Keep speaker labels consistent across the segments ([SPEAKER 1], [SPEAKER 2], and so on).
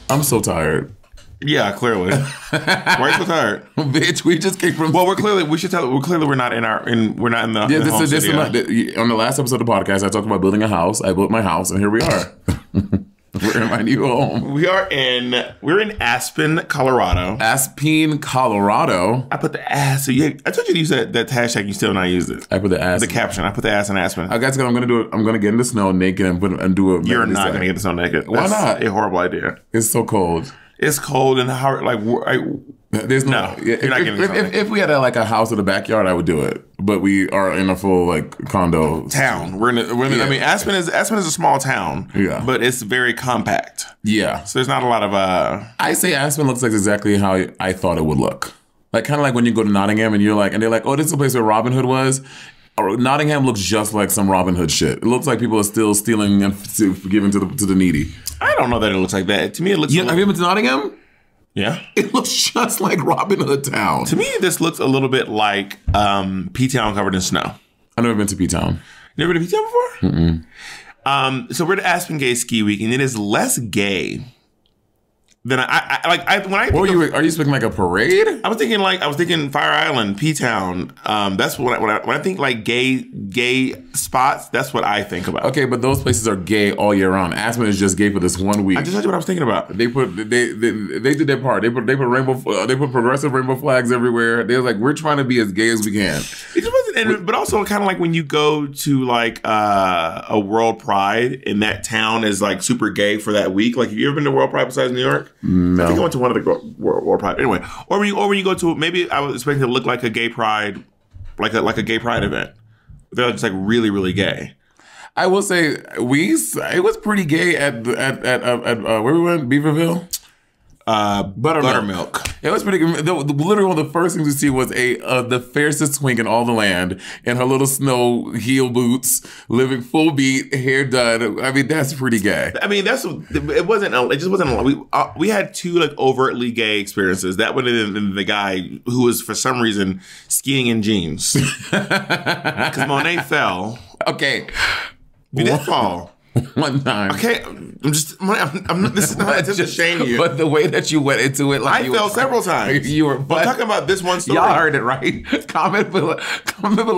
[SPEAKER 1] I'm so tired.
[SPEAKER 2] Yeah, clearly. Why are you so tired?
[SPEAKER 1] Bitch, we just came from...
[SPEAKER 2] Well, we're clearly we're not in the
[SPEAKER 1] Yeah,
[SPEAKER 2] home studio.
[SPEAKER 1] On the last episode of the podcast, I talked about building a house. I built my house, and here we are. We're in my new home.
[SPEAKER 2] We're in Aspen, Colorado.
[SPEAKER 1] Aspen, Colorado.
[SPEAKER 2] I put the ass. So I told you to use that hashtag. You still not used it.
[SPEAKER 1] I put the ass.
[SPEAKER 2] The caption. I put the ass in Aspen.
[SPEAKER 1] I guys, I'm gonna do it. I'm gonna get in the snow naked and do it.
[SPEAKER 2] You're not gonna get in the snow naked.
[SPEAKER 1] Why not?
[SPEAKER 2] A horrible idea.
[SPEAKER 1] It's so cold.
[SPEAKER 2] It's cold and hard. Like
[SPEAKER 1] there's no.
[SPEAKER 2] You're not getting
[SPEAKER 1] if we had a house with a backyard, I would do it. But we are in a full condo
[SPEAKER 2] town. We're in. I mean, Aspen is a small town.
[SPEAKER 1] Yeah,
[SPEAKER 2] but it's very compact.
[SPEAKER 1] Yeah,
[SPEAKER 2] so there's not a lot of.
[SPEAKER 1] I say Aspen looks like exactly how I thought it would look. Like kind of like when you go to Nottingham and they're like, oh, this is the place where Robin Hood was. Nottingham looks just like some Robin Hood shit. It looks like people are still stealing and giving to the needy. I
[SPEAKER 2] don't know that it looks like that. To me, it looks.
[SPEAKER 1] Yeah, have you been to Nottingham?
[SPEAKER 2] Yeah.
[SPEAKER 1] It looks just like Robin Hood Town.
[SPEAKER 2] To me, this looks a little bit like P-Town covered in snow.
[SPEAKER 1] I've never been to P-Town.
[SPEAKER 2] You never been to P-Town before? Mm-mm. So we're at Aspen Gay Ski Week, and it is less gay than
[SPEAKER 1] are you speaking like a parade?
[SPEAKER 2] I was thinking Fire Island, P-Town. That's when I think like gay spots. That's what I think about.
[SPEAKER 1] Okay, but those places are gay all year round. Aspen is just gay for this 1 week.
[SPEAKER 2] I just told you what I was thinking about.
[SPEAKER 1] They did their part. They put progressive rainbow flags everywhere. They was like, we're trying to be as gay as we can.
[SPEAKER 2] It just wasn't, but also kind of like when you go to like a World Pride and that town is like super gay for that week. Like, have you ever been to World Pride besides New York?
[SPEAKER 1] No.
[SPEAKER 2] I think I went to one of the World Pride. Anyway, or when you go to, maybe I was expecting it to look like a gay pride, like a gay pride event. They're just like really, really gay.
[SPEAKER 1] I will say it was pretty gay at where we went, Beaverville.
[SPEAKER 2] Buttermilk.
[SPEAKER 1] It was pretty good. Literally one of the first things we see was the fiercest twink in all the land in her little snow heel boots, living full beat, hair done. I mean, that's pretty gay.
[SPEAKER 2] I mean, it just wasn't. We had two like overtly gay experiences. That one and the guy who was for some reason skiing in jeans because Monet fell.
[SPEAKER 1] Okay,
[SPEAKER 2] you did fall.
[SPEAKER 1] One time.
[SPEAKER 2] Okay, this is not to shame you.
[SPEAKER 1] But the way that you went into it, like
[SPEAKER 2] I fell several times. I'm talking about this one story.
[SPEAKER 1] Y'all heard it, right? Comment below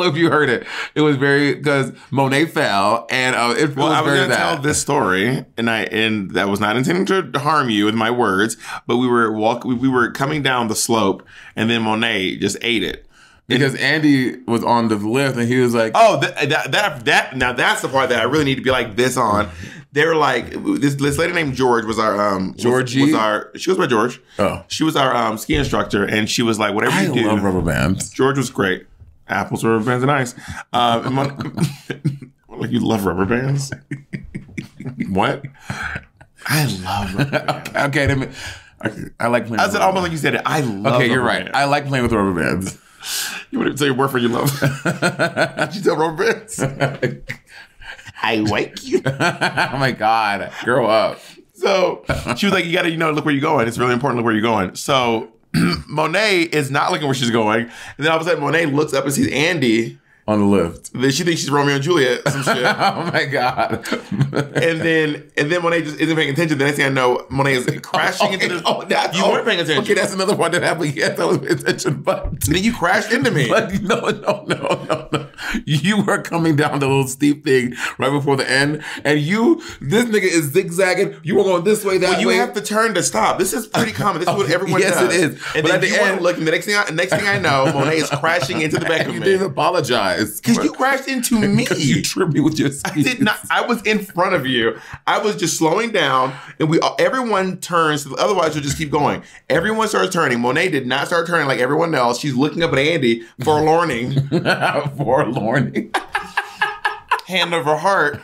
[SPEAKER 1] if you heard it. It was because Monet fell, and I was going to tell
[SPEAKER 2] this story, and that was not intending to harm you with my words, but we were coming down the slope, and then Monet just ate it.
[SPEAKER 1] Because Andy was on the lift and he was like,
[SPEAKER 2] "Oh, now that's the part that I really need to be like this on." They were like, this lady named George was our
[SPEAKER 1] Georgie.
[SPEAKER 2] She was by George.
[SPEAKER 1] Oh,
[SPEAKER 2] she was our ski instructor, and she was like, "Whatever you do."
[SPEAKER 1] I love rubber bands.
[SPEAKER 2] George was great. Apples, rubber bands, and ice. Like you love rubber bands. What? I love rubber bands.
[SPEAKER 1] Okay, I like playing.
[SPEAKER 2] I said almost like you said it. I love.
[SPEAKER 1] Okay, you're right. I like playing with rubber bands.
[SPEAKER 2] You want to say a word for your love? Did you tell rubber bands? I wake you.
[SPEAKER 1] Oh my God, grow up.
[SPEAKER 2] So she was like, you got to, look where you're going. It's really important. Look where you're going. So Monet is not looking where she's going. And then all of a sudden Monet looks up and sees Andy
[SPEAKER 1] on the lift.
[SPEAKER 2] Then she thinks she's Romeo and Juliet or some shit.
[SPEAKER 1] Oh my God.
[SPEAKER 2] and then Monet just isn't paying attention. The next thing I know, Monet is crashing into the... You weren't paying attention.
[SPEAKER 1] Okay, that's another part that happened. Yes, I was paying attention, but...
[SPEAKER 2] Then you crashed into me.
[SPEAKER 1] But no. You were coming down the little steep thing right before the end, and this nigga is zigzagging. You were going this way, that way.
[SPEAKER 2] You have to turn to stop. This is pretty common. This is what everyone does.
[SPEAKER 1] Yes, it is.
[SPEAKER 2] And
[SPEAKER 1] but
[SPEAKER 2] then
[SPEAKER 1] at the end,
[SPEAKER 2] look, and the next thing I know, Monet is crashing into the back of me.
[SPEAKER 1] You didn't apologize.
[SPEAKER 2] Because you crashed into me.
[SPEAKER 1] Because you tripped me with your skis.
[SPEAKER 2] I did not. I was in front of you. I was just slowing down, and everyone turns. Otherwise, you'll just keep going. Everyone starts turning. Monet did not start turning like everyone else. She's looking up at Andy, forlorning.
[SPEAKER 1] Forlorning.
[SPEAKER 2] Hand over heart.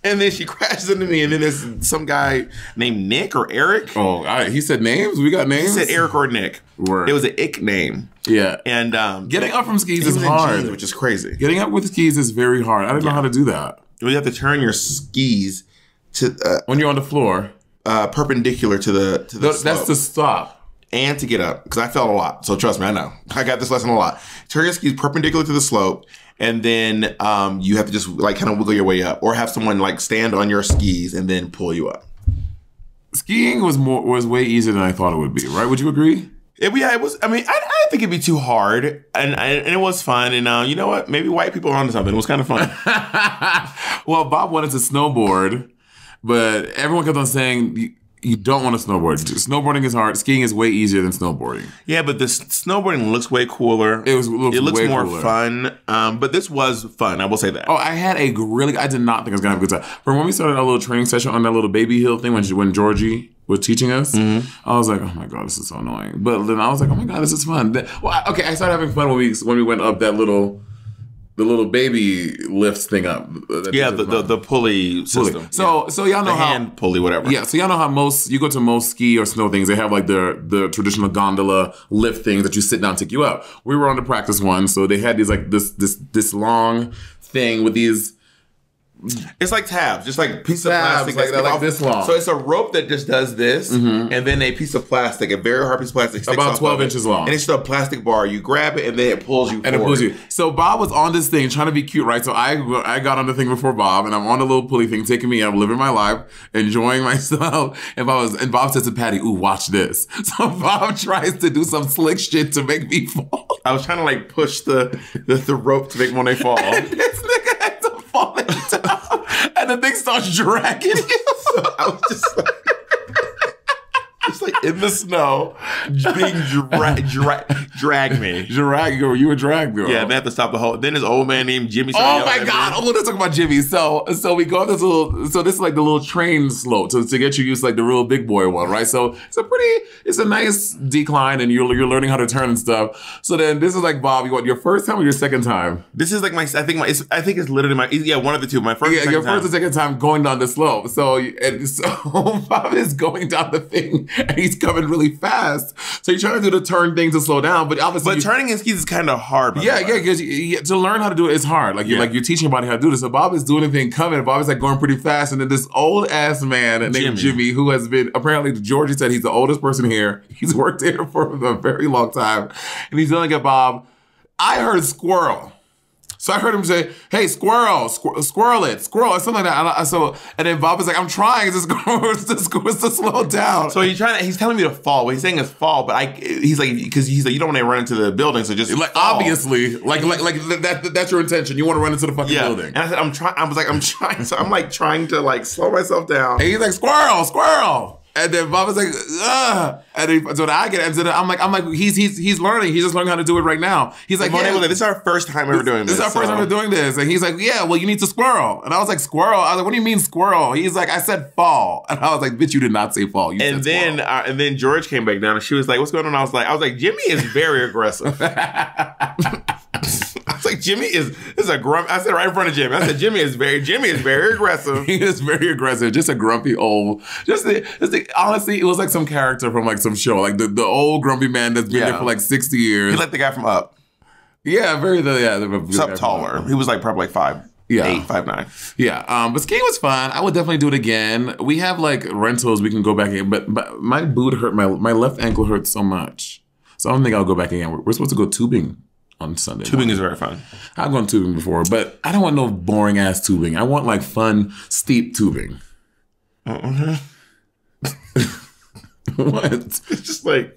[SPEAKER 2] And then she crashes into me, and then there's some guy named Nick or Eric.
[SPEAKER 1] Oh, he said names? We got names?
[SPEAKER 2] He said Eric or Nick.
[SPEAKER 1] Word.
[SPEAKER 2] It was an ick name.
[SPEAKER 1] Yeah.
[SPEAKER 2] And
[SPEAKER 1] getting up from skis is hard.
[SPEAKER 2] Jeans, which is crazy.
[SPEAKER 1] Getting up with skis is very hard. I don't know how to do that.
[SPEAKER 2] You have to turn your skis to...
[SPEAKER 1] when you're on the floor.
[SPEAKER 2] Perpendicular to the slope.
[SPEAKER 1] That's to stop.
[SPEAKER 2] And to get up, because I fell a lot. So trust me, I know. I got this lesson a lot. Turn your skis perpendicular to the slope, and then you have to just like kind of wiggle your way up, or have someone like stand on your skis and then pull you up.
[SPEAKER 1] skiing was way easier than I thought it would be, right? Would you agree?
[SPEAKER 2] It was. I mean, I didn't think it'd be too hard, and it was fun. And you know what? Maybe white people are onto something. It was kind of fun.
[SPEAKER 1] Well, Bob wanted to snowboard, but everyone kept on saying you don't want to snowboard. Snowboarding is hard. Skiing is way easier than snowboarding.
[SPEAKER 2] Yeah, but the snowboarding looks way cooler. It looks
[SPEAKER 1] way
[SPEAKER 2] more
[SPEAKER 1] cooler.
[SPEAKER 2] Fun. But this was fun. I will say that.
[SPEAKER 1] Oh, I did not think I was gonna have a good time. From when we started our little training session on that little baby hill thing when Georgie was teaching us, I was like, oh my God, this is so annoying. But then I was like, oh my God, this is fun. I started having fun when we went up the little baby lifts thing up.
[SPEAKER 2] Yeah, the pulley system.
[SPEAKER 1] So y'all know
[SPEAKER 2] the hand pulley, whatever.
[SPEAKER 1] Yeah, so y'all know how you go to most ski or snow things, they have like the traditional gondola lift things that you sit down and take you up. We were on the practice one, so they had these like this long thing with these.
[SPEAKER 2] It's like tabs, just like piece of plastic
[SPEAKER 1] like this long.
[SPEAKER 2] So it's a rope that just does this, and then a piece of plastic, a very hard piece of plastic,
[SPEAKER 1] about 12 inches long,
[SPEAKER 2] and it's just a plastic bar. You grab it, and then it pulls you.
[SPEAKER 1] So Bob was on this thing trying to be cute, right? So I got on the thing before Bob, and I'm on the little pulley thing, taking me up, living my life, enjoying myself. And Bob said to Patty, "Ooh, watch this." So Bob tries to do some slick shit to make me fall.
[SPEAKER 2] I was trying to like push the rope to make Monet fall.
[SPEAKER 1] And this nigga had to fall down, and the thing starts dragging you.
[SPEAKER 2] So I was just like in the snow, being drag me.
[SPEAKER 1] You were dragged, girl.
[SPEAKER 2] Yeah, they had to stop the whole. Then this old man named Jimmy.
[SPEAKER 1] Oh my God! Oh, let's talk about Jimmy. So we go on this little. So this is like the little train slope to get you used to like the real big boy one, right? So it's a nice decline, and you're learning how to turn and stuff. So then this is like Bob. You want your first time or your second time?
[SPEAKER 2] This is like I think it's literally one of the two. My first.
[SPEAKER 1] Yeah, your first and second time going down the slope. So Bob is going down the thing. And he's coming really fast. So you're trying to do the turn thing to slow down, but obviously...
[SPEAKER 2] But turning in skis is kind of hard.
[SPEAKER 1] Yeah, because to learn how to do it is hard. Like you're teaching your body how to do this. So Bob is doing a thing coming. Bob is like going pretty fast. And then this old ass man named Jimmy, who has been, apparently Georgie said he's the oldest person here. He's worked here for a very long time. And he's yelling at Bob, I heard squirrel. So I heard him say, "Hey, squirrel it, squirrel," or something like that. And then Bob is like, "I'm trying. It's to slow down."
[SPEAKER 2] So he's telling me to fall. What he's saying is fall, but he's like, because he's like, you don't want to run into the building, so just
[SPEAKER 1] like fall. Obviously, like that's your intention. You want to run into the fucking building. And
[SPEAKER 2] I said, I'm trying. I'm trying. So I'm like trying to like slow myself down.
[SPEAKER 1] And he's like, squirrel. And then Bob was like, ugh. So I get it. And I'm like, he's learning. He's just learning how to do it right now. He's like,
[SPEAKER 2] Monet was like, this is our first time ever doing this.
[SPEAKER 1] This is our first time ever doing this. And he's like, yeah, well, you need to squirrel. And I was like, squirrel? I was like, what do you mean squirrel? He's like, I said fall. And I was like, bitch, you did not say fall. You said
[SPEAKER 2] and then George came back down and she was like, what's going on? I was like, Jimmy is very aggressive. I was like, Jimmy is a grump. I said right in front of Jimmy. I said, Jimmy is very aggressive.
[SPEAKER 1] He is very aggressive. Just a grumpy old. Honestly, it was like some character from like some show, like the old grumpy man that's been there for like 60 years.
[SPEAKER 2] He's like the guy from Up.
[SPEAKER 1] Yeah,
[SPEAKER 2] Except taller. He was like probably like 5'8", 5'9".
[SPEAKER 1] Yeah, but skiing was fun. I would definitely do it again. We have like rentals we can go back in, but my boot hurt. My left ankle hurt so much, so I don't think I'll go back again. We're supposed to go tubing on Sunday.
[SPEAKER 2] Tubing is very fun.
[SPEAKER 1] I've gone tubing before, but I don't want no boring ass tubing. I want like fun, steep tubing. What?
[SPEAKER 2] It's just like,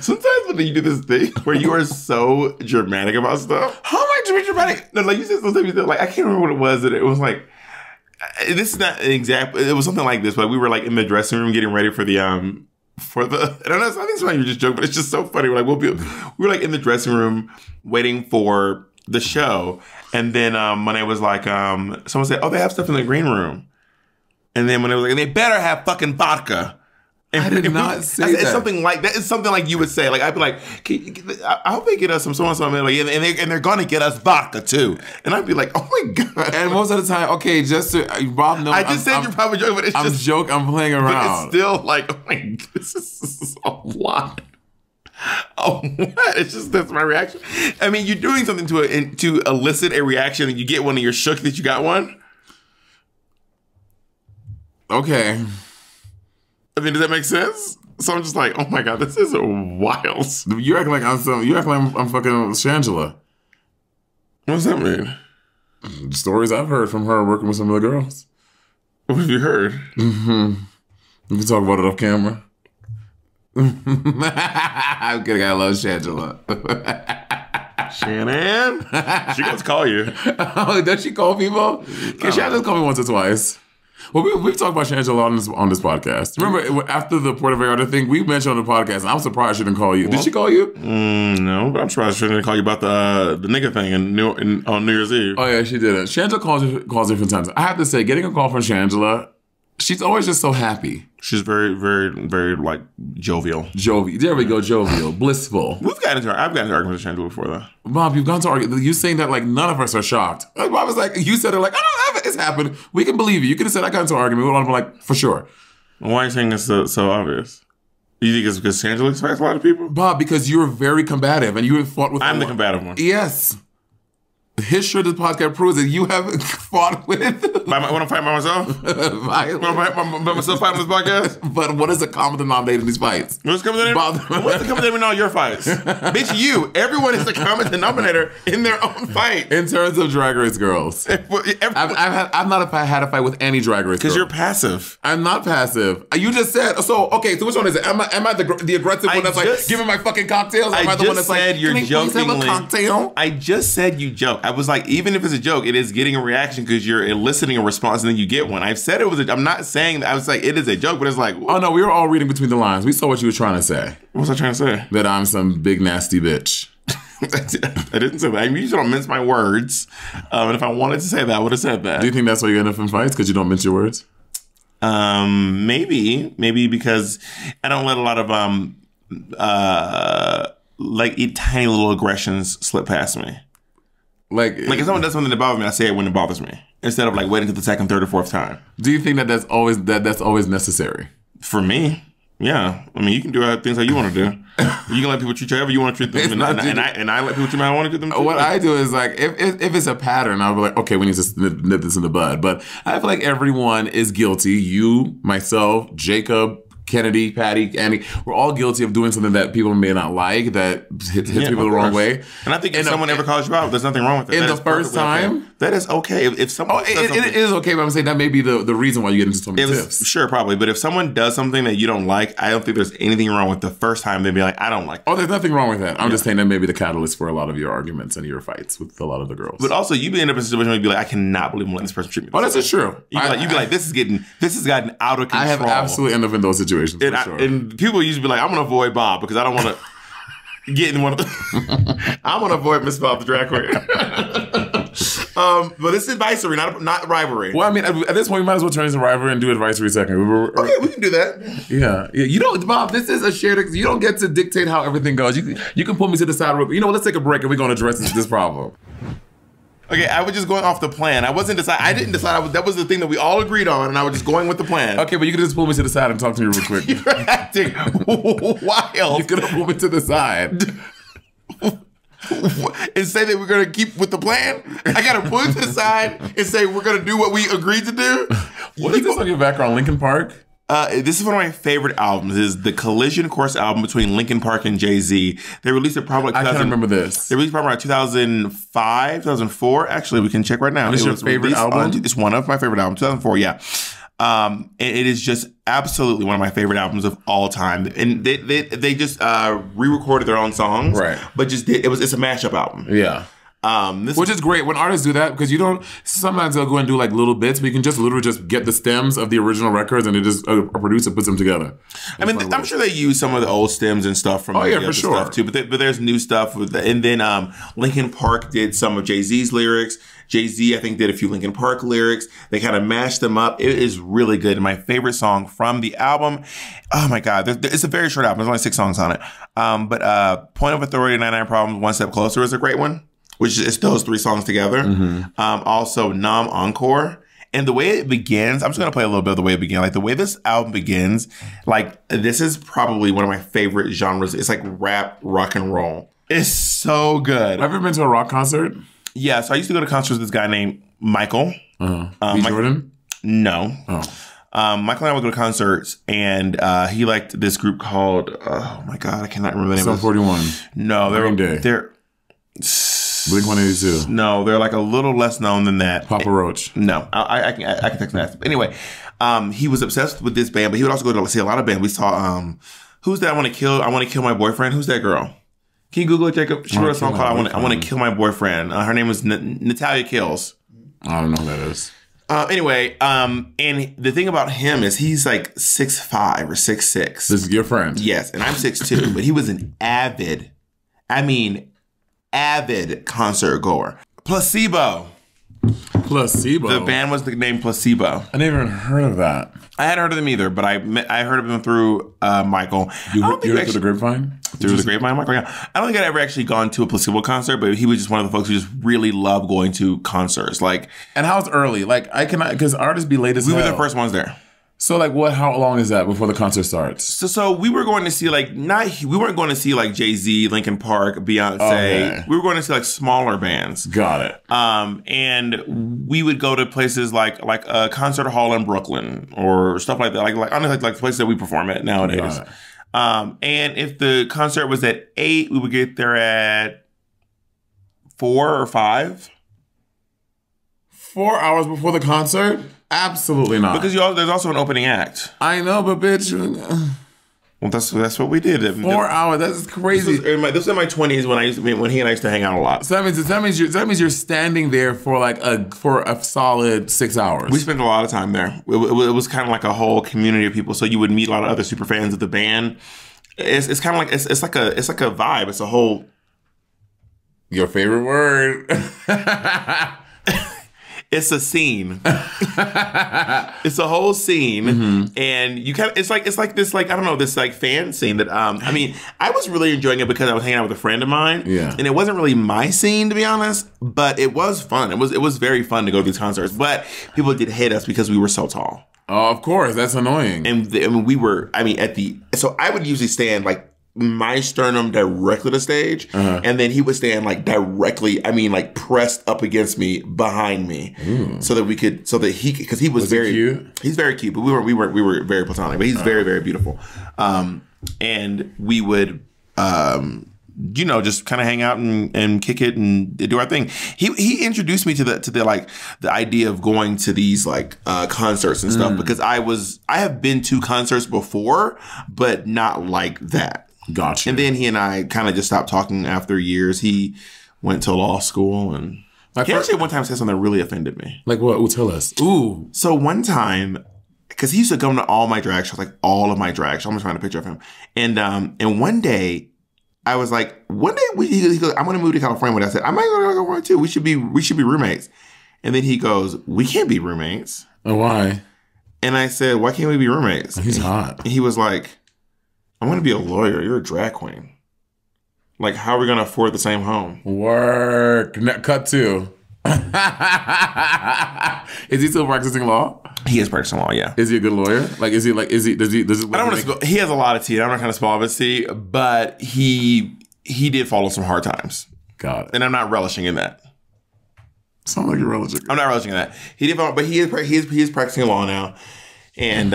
[SPEAKER 2] sometimes when you do this thing where you are so dramatic about stuff.
[SPEAKER 1] How am I dramatic?
[SPEAKER 2] No, like you said something, like I can't remember what it was. That it was like, this is not an example. It was something like this, but we were like in the dressing room getting ready for the I don't know, I think sometimes you just joke, but it's just so funny. We're like, we were like in the dressing room waiting for the show, and then Monet was like, someone said, "Oh, they have stuff in the green room," and then Monet was like, "They better have fucking vodka." And
[SPEAKER 1] I did not say that.
[SPEAKER 2] It's something like that. It's something like you would say. Like I'd be like, I hope they get us some so and so, like, and they're gonna get us vodka too. And I'd be like, oh my God.
[SPEAKER 1] And most of the time, okay, just to Bob knows.
[SPEAKER 2] I just said you're probably joking, but it's just
[SPEAKER 1] joke. I'm playing around.
[SPEAKER 2] But it's still like, oh my God, this is a lot. Oh, what? It's just that's my reaction. I mean, you're doing something to elicit a reaction, and you get one, and you're shook that you got one.
[SPEAKER 1] Okay.
[SPEAKER 2] I mean, does that make sense? So I'm just like, oh my God, this is wild.
[SPEAKER 1] You acting like I'm fucking Shangela.
[SPEAKER 2] What does that mean?
[SPEAKER 1] Stories I've heard from her working with some of the girls.
[SPEAKER 2] What have you heard?
[SPEAKER 1] We can talk about it off camera. I'm kidding. I love Shangela.
[SPEAKER 2] Shannon, she gonna call you.
[SPEAKER 1] Oh, does she call people? Can Shannon call me once or twice? Well, we've talked about Shangela on this podcast. Remember, after the Puerto Vallarta thing, we mentioned on the podcast, and I'm surprised she didn't call you. Did she call you?
[SPEAKER 2] No, but I'm surprised she didn't call you about the nigga thing on New Year's Eve.
[SPEAKER 1] Oh, yeah, she didn't. Shangela calls different times. I have to say, getting a call from Shangela, she's always just so happy.
[SPEAKER 2] She's very, very, very, like, jovial.
[SPEAKER 1] There we go, jovial, blissful.
[SPEAKER 2] I've gotten into arguments with Shangela before, though.
[SPEAKER 1] Bob, you've gone to argue. You saying that like none of us are shocked. Like, Bob was like, you said it like, I don't have it. It's happened. We can believe you. You could have said I got into an argument. We would have been like, for sure.
[SPEAKER 2] Why are you saying it's so obvious? You think it's because Shangela expects a lot of people?
[SPEAKER 1] Bob, because you were very combative and you have fought with.
[SPEAKER 2] I'm the combative one.
[SPEAKER 1] Yes. History of this podcast proves that you haven't fought with.
[SPEAKER 2] When I'm fighting by myself? When I'm by myself fighting this podcast?
[SPEAKER 1] But what is the common denominator in these fights?
[SPEAKER 2] What's the common denominator? What's the common denominator in all your fights? Bitch, you. Everyone is the common denominator in their own fight.
[SPEAKER 1] In terms of Drag Race girls. I've not had a fight with any Drag Race girl.
[SPEAKER 2] Because you're passive.
[SPEAKER 1] I'm not passive. You just said, so which one is it? Am I the aggressive one that's like, giving my fucking cocktails? Am I the one that's like,
[SPEAKER 2] you're jokingly.
[SPEAKER 1] Have a cocktail?
[SPEAKER 2] I just said you joke. I was like, even if it's a joke, it is getting a reaction because you're eliciting a response and then you get one. I've said it was I'm not saying that. I was like, it is a joke, but it's like,
[SPEAKER 1] oh no, we were all reading between the lines. We saw what you were trying to say.
[SPEAKER 2] What was I trying to say?
[SPEAKER 1] That I'm some big nasty bitch.
[SPEAKER 2] I didn't say that. I mean, you don't mince my words. And if I wanted to say that, I would have said that.
[SPEAKER 1] Do you think that's why you end up in fights? Because you don't mince your words?
[SPEAKER 2] Maybe because I don't let a lot of tiny little aggressions slip past me. Like if someone does something that bothers me, I say it when it bothers me instead of like waiting to the second, third, or fourth time.
[SPEAKER 1] Do you think that's always necessary?
[SPEAKER 2] For me, yeah. I mean, you can do things like you want to do. You can let people treat you however you want to treat them, and I let people treat me how I want to treat them. Too.
[SPEAKER 1] What I do is like if it's a pattern, I'll be like, okay, we need to nip this in the bud. But I feel like everyone is guilty. You, myself, Jacob, Kennedy, Patty, Annie, we're all guilty of doing something that people may not like, that hits people the wrong way.
[SPEAKER 2] And I think if someone ever calls you out, there's nothing wrong with it.
[SPEAKER 1] In the first time?
[SPEAKER 2] Okay. That is okay. If someone
[SPEAKER 1] it is okay, but I'm saying that may be the reason why you get into so many tiffs.
[SPEAKER 2] Sure, probably. But if someone does something that you don't like, I don't think there's anything wrong with the first time they'd be like, I don't like that.
[SPEAKER 1] Oh, there's nothing wrong with that. I'm just saying that may be the catalyst for a lot of your arguments and your fights with a lot of the girls.
[SPEAKER 2] But also, you be in a situation where you'd be like, I cannot believe I'm letting this person treat me.
[SPEAKER 1] Oh, that's just true.
[SPEAKER 2] You'd be like, this has gotten out of control.
[SPEAKER 1] I have absolutely ended up in those situations, for sure.
[SPEAKER 2] And people used to be like, I'm going to avoid Bob because I don't want to get in one of the... I'm going to avoid Miss Bob the drag queen. But it's advisory, not rivalry.
[SPEAKER 1] Well, I mean, at this point, we might as well turn into rivalry and do advisory second.
[SPEAKER 2] Okay, we can do that.
[SPEAKER 1] Yeah. You know, Bob, this is a shared... You don't get to dictate how everything goes. You can pull me to the side. You know what? Let's take a break and we're going to address this problem.
[SPEAKER 2] Okay, I was just going off the plan. I didn't decide. That was the thing that we all agreed on, and I was just going with the plan.
[SPEAKER 1] Okay, but you could just pull me to the side and talk to me real quick.
[SPEAKER 2] You're acting wild.
[SPEAKER 1] You could pull me to the side.
[SPEAKER 2] And say that we're going to keep with the plan? I got to pull you to the side and say we're going to do what we agreed to do?
[SPEAKER 1] What is this on your background, Linkin Park?
[SPEAKER 2] This is one of my favorite albums. This is the Collision Course album between Linkin Park and Jay-Z. They released it probably
[SPEAKER 1] I can't remember this.
[SPEAKER 2] They released it probably around 2005, 2004. Actually, we can check right now.
[SPEAKER 1] It's your favorite album?
[SPEAKER 2] It's one of my favorite albums, 2004, yeah. And it is just absolutely one of my favorite albums of all time. And they just re-recorded their own songs.
[SPEAKER 1] Right.
[SPEAKER 2] But it's a mashup album.
[SPEAKER 1] Yeah. Which is great when artists do that, because you don't, sometimes they'll go and do like little bits, but you can just literally just get the stems of the original records and it just a producer puts them together.
[SPEAKER 2] I mean, I'm sure they use some of the old stems and stuff from
[SPEAKER 1] for sure.
[SPEAKER 2] Stuff too, but there's new stuff and then Linkin Park did some of Jay-Z's lyrics. Jay-Z, I think, did a few Linkin Park lyrics. They kind of mashed them up. It is really good. And my favorite song from the album, oh my God, it's a very short album. There's only 6 songs on it. But Point of Authority, 99 Problems, One Step Closer is a great one, which is those 3 songs together. Mm-hmm. Also, Nam Encore. And the way it begins, I'm just going to play a little bit of the way it began. Like the way this album begins, like this is probably one of my favorite genres. It's like rap, rock and roll. It's so good.
[SPEAKER 1] Have you ever been to a rock concert?
[SPEAKER 2] Yeah, so I used to go to concerts with this guy named Michael.
[SPEAKER 1] B. Jordan?
[SPEAKER 2] No.
[SPEAKER 1] Oh.
[SPEAKER 2] Michael and I would go to concerts, and he liked this group called, oh my God, I cannot remember the name.
[SPEAKER 1] Sum 41.
[SPEAKER 2] No,
[SPEAKER 1] they're Blink-182.
[SPEAKER 2] No, they're like a little less known than that.
[SPEAKER 1] Papa Roach.
[SPEAKER 2] No, I can text that. Anyway, He was obsessed with this band, but he would also go to see a lot of bands. We saw who's that? I want to kill my boyfriend. Who's that girl? Can you Google it, Jacob? She wrote a song called I want to kill my boyfriend. Her name was Natalia Kills.
[SPEAKER 1] I don't know who that is.
[SPEAKER 2] Anyway, and the thing about him is he's like 6'5" or 6'6".
[SPEAKER 1] This is your friend.
[SPEAKER 2] Yes, and I'm 6'2", but he was an avid concert goer. Placebo. The band was named Placebo.
[SPEAKER 1] I never even heard of that.
[SPEAKER 2] I hadn't heard of them either, but I heard of them through Michael.
[SPEAKER 1] You heard through the grapevine?
[SPEAKER 2] Through the grapevine, Michael, yeah. I don't think I'd ever actually gone to a Placebo concert, but he was just one of the folks who just really loved going to concerts. Like,
[SPEAKER 1] and how's early? Like, I cannot, because artists be late as hell.
[SPEAKER 2] We were the first ones there.
[SPEAKER 1] So like how long is that before the concert starts?
[SPEAKER 2] So we were going to see we weren't going to see like Jay-Z, Linkin Park, Beyonce. Okay. We were going to see like smaller bands.
[SPEAKER 1] Got it.
[SPEAKER 2] And we would go to places like a concert hall in Brooklyn or stuff like that. Like places that we perform at nowadays. And if the concert was at 8, we would get there at 4 or 5.
[SPEAKER 1] 4 hours before the concert? Absolutely not.
[SPEAKER 2] Because there's also an opening act.
[SPEAKER 1] I know, but bitch.
[SPEAKER 2] Well, that's what we did.
[SPEAKER 1] 4 hours. That's crazy.
[SPEAKER 2] This was in my 20s when he and I used to hang out a lot.
[SPEAKER 1] So that means you're standing there for a solid 6 hours.
[SPEAKER 2] We spent a lot of time there. It was kind of like a whole community of people. So you would meet a lot of other super fans of the band. It's kind of like it's like a vibe. It's a whole.
[SPEAKER 1] Your favorite word.
[SPEAKER 2] It's a scene. It's a whole scene, and you kind of it's like this I don't know, this fan scene that I was really enjoying it because I was hanging out with a friend of mine, and it wasn't really my scene, to be honest, but it was fun. It was very fun to go to these concerts, but people did hate us because we were so tall.
[SPEAKER 1] Oh, of course, that's annoying.
[SPEAKER 2] And we were so I would usually stand like my sternum directly to stage, and then he would stand like directly, pressed up against me, behind me, so that because he was very cute. He's very cute, but we were very platonic, but he's very, very beautiful. And we would just kind of hang out and kick it and do our thing. He introduced me to the idea of going to these concerts and stuff, because I have been to concerts before, but not like that.
[SPEAKER 1] Gotcha.
[SPEAKER 2] And then he and I kind of just stopped talking after years. He went to law school, and he actually one time said something that really offended me.
[SPEAKER 1] Like what? Ooh, tell us. Ooh.
[SPEAKER 2] So one time, because he used to come to all my drag shows, like all of my drag shows. I'm just trying to picture of him. And one day, I was like, he goes, I'm going to move to California. When I said, I might go to California too. We should be roommates. And then he goes, we can't be roommates.
[SPEAKER 1] Oh, why?
[SPEAKER 2] And I said, why can't we be roommates?
[SPEAKER 1] He's hot.
[SPEAKER 2] And he was like, I'm going to be a lawyer. You're a drag queen. Like, how are we going to afford the same home?
[SPEAKER 1] Work. Cut two. Is he still practicing law?
[SPEAKER 2] He is practicing law, yeah.
[SPEAKER 1] Is he a good lawyer? Does he? I don't
[SPEAKER 2] want to spill. He has a lot of tea. I'm not going to spill all of his tea, but he did follow some hard times.
[SPEAKER 1] Got it.
[SPEAKER 2] And I'm not relishing in that.
[SPEAKER 1] Sounds like you're relishing.
[SPEAKER 2] I'm not relishing in that. He did, but he is practicing law now, and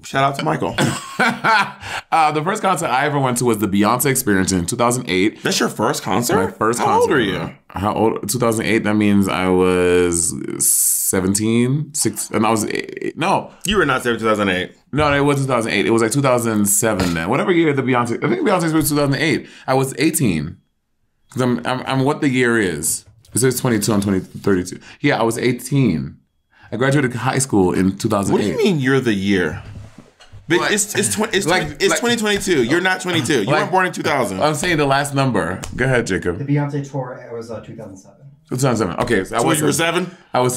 [SPEAKER 2] shout out to Michael.
[SPEAKER 1] The first concert I ever went to was the Beyoncé Experience in 2008.
[SPEAKER 2] That's your first concert?
[SPEAKER 1] My first concert.
[SPEAKER 2] How old are you?
[SPEAKER 1] How old? 2008. That means I was 17, 6, and I was 8. No.
[SPEAKER 2] You were not 7, 2008.
[SPEAKER 1] No, it was 2008. It was like 2007 then. Whatever year the Beyoncé. I think Beyoncé's was 2008. I was 18. Because I'm what the year is. It says 22 and 32. Yeah, I was 18. I graduated high school in 2008.
[SPEAKER 2] What do you mean you're the year? But it's 2022. You're not 22. You weren't born in 2000.
[SPEAKER 1] I'm saying the last number. Go ahead, Jacob.
[SPEAKER 3] The Beyoncé tour was 2007.
[SPEAKER 1] 2007. Okay,
[SPEAKER 2] so you were 7?
[SPEAKER 1] I'm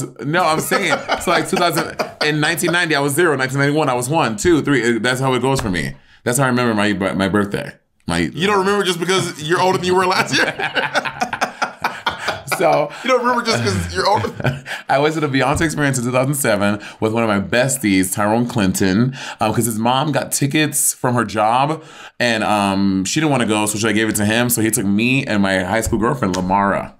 [SPEAKER 1] saying so like 2000 in 1990 I was 0. 1991 I was 1, 2, 3. That's how it goes for me. That's how I remember my birthday.
[SPEAKER 2] You don't remember just because you're older than you were last year.
[SPEAKER 1] So
[SPEAKER 2] you don't remember just because you're older.
[SPEAKER 1] I went to the Beyoncé Experience in 2007 with one of my besties, Tyrone Clinton, because his mom got tickets from her job, and she didn't want to go, so I gave it to him. So he took me and my high school girlfriend, Lamara.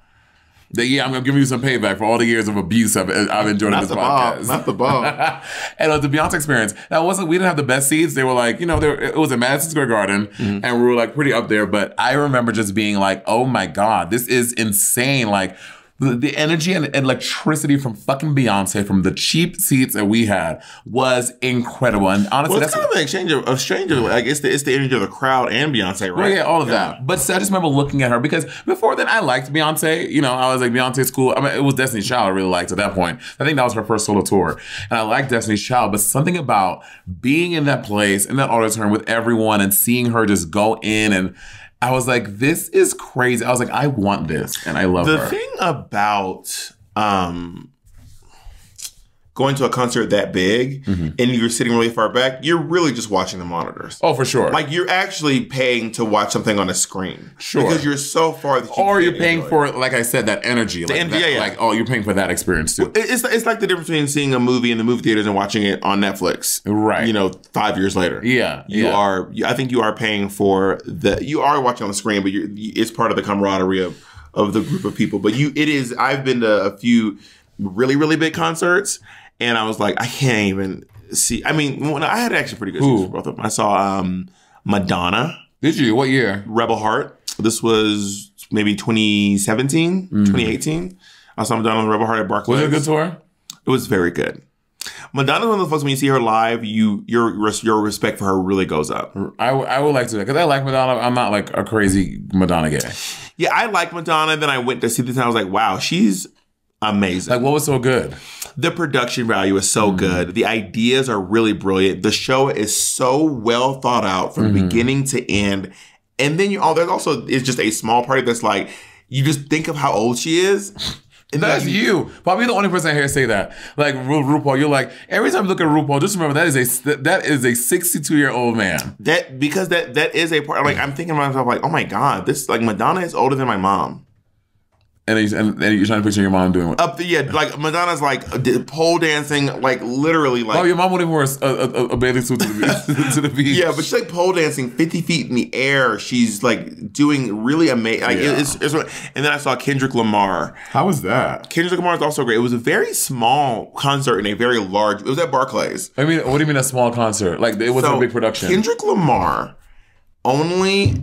[SPEAKER 1] I'm going to give you some payback for all the years of abuse I've enjoyed in this podcast.
[SPEAKER 2] Not the Bob.
[SPEAKER 1] And the Beyoncé Experience. We didn't have the best seats. They were like, it was at Madison Square Garden, and we were like pretty up there. But I remember just being like, oh my God, this is insane. Like, the energy and electricity from fucking Beyonce from the cheap seats that we had was incredible. And honestly,
[SPEAKER 2] Well, it's kind of an exchange of stranger. Like it's the energy of the crowd and Beyonce, right?
[SPEAKER 1] well, yeah, all of that. But I just remember looking at her because before then I liked Beyonce. You know, I was like, Beyonce's cool. I mean, it was Destiny's Child I really liked at that point. I think that was her first solo tour. And I liked Destiny's Child, but something about being in that place, in that auditorium with everyone and seeing her just go in, and I was like, this is crazy. I was like, I want this. And I love her.
[SPEAKER 2] The thing about going to a concert that big and you're sitting really far back, you're really just watching the monitors.
[SPEAKER 1] Oh, for sure.
[SPEAKER 2] Like you're actually paying to watch something on a screen.
[SPEAKER 1] Sure.
[SPEAKER 2] Because you're so far that you
[SPEAKER 1] or
[SPEAKER 2] can't
[SPEAKER 1] you're paying
[SPEAKER 2] enjoy
[SPEAKER 1] for,
[SPEAKER 2] it.
[SPEAKER 1] like I said, that energy. Like,
[SPEAKER 2] energy, yeah.
[SPEAKER 1] Like, oh, you're paying for that experience too.
[SPEAKER 2] It's like the difference between seeing a movie in the movie theaters and watching it on Netflix.
[SPEAKER 1] Right.
[SPEAKER 2] You know, 5 years later.
[SPEAKER 1] Yeah.
[SPEAKER 2] I think you are paying for you are watching on the screen, but it's part of the camaraderie of the group of people. But I've been to a few really, really big concerts, and I was like, I can't even see. I mean, I had actually pretty good seats for both of them. I saw Madonna.
[SPEAKER 1] Did you? What year?
[SPEAKER 2] Rebel Heart. This was maybe 2017, 2018. I saw Madonna on Rebel Heart at Barclays.
[SPEAKER 1] Was it a good tour?
[SPEAKER 2] It was very good. Madonna's one of those folks when you see her live, your respect for her really goes up.
[SPEAKER 1] I would like to, because I like Madonna. I'm not like a crazy Madonna guy.
[SPEAKER 2] Yeah, I like Madonna. Then I went to see this and I was like, wow, she's amazing.
[SPEAKER 1] Like, what was so good?
[SPEAKER 2] The production value is so good. The ideas are really brilliant. The show is so well thought out from beginning to end. And then there's also it's just a small party that's like, you just think of how old she is. And
[SPEAKER 1] That's you. Probably the only person I hear say that. Like RuPaul, you're like, every time you look at RuPaul, just remember that is a 62-year-old man.
[SPEAKER 2] Because that is a part. Like I'm thinking to myself, like, oh my God, this like Madonna is older than my mom.
[SPEAKER 1] And you're trying to picture your mom doing what?
[SPEAKER 2] Like Madonna's like pole dancing, like literally, like.
[SPEAKER 1] Oh, your mom wouldn't wear a bathing suit to the beach. To the beach.
[SPEAKER 2] Yeah, but she's like pole dancing 50 feet in the air. She's like doing really amazing. Like, it's and then I saw Kendrick Lamar.
[SPEAKER 1] How was that?
[SPEAKER 2] Kendrick Lamar is also great. It was a very small concert in a very large. It was at Barclays.
[SPEAKER 1] I mean, what do you mean a small concert? Like it wasn't a big production.
[SPEAKER 2] Kendrick Lamar only.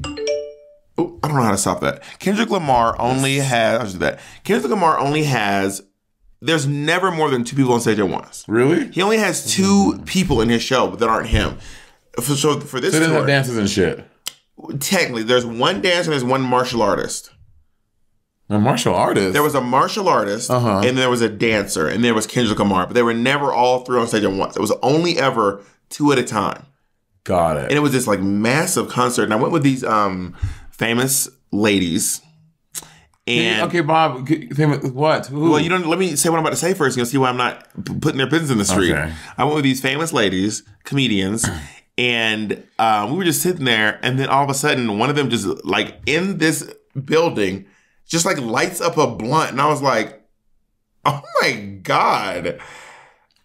[SPEAKER 2] I don't know how to stop that. Kendrick Lamar only has. I'll just do that. Kendrick Lamar only has. There's never more than 2 people on stage at once.
[SPEAKER 1] Really?
[SPEAKER 2] He only has 2 people in his show that aren't him. So for this,
[SPEAKER 1] so they
[SPEAKER 2] tour,
[SPEAKER 1] have dances and shit.
[SPEAKER 2] Technically, there's one dancer and there's one martial artist.
[SPEAKER 1] A martial artist?
[SPEAKER 2] There was a martial artist, and there was a dancer, and there was Kendrick Lamar, but they were never all 3 on stage at once. It was only ever 2 at a time.
[SPEAKER 1] Got it.
[SPEAKER 2] And it was this like massive concert, and I went with these famous ladies. And
[SPEAKER 1] okay, Bob, what? Who?
[SPEAKER 2] Well, let me say what I'm about to say first. You'll see why I'm not putting their business in the street.
[SPEAKER 1] Okay.
[SPEAKER 2] I went with these famous ladies, comedians, and we were just sitting there, and then all of a sudden, one of them just like in this building, just like lights up a blunt, and I was like, "Oh my God!"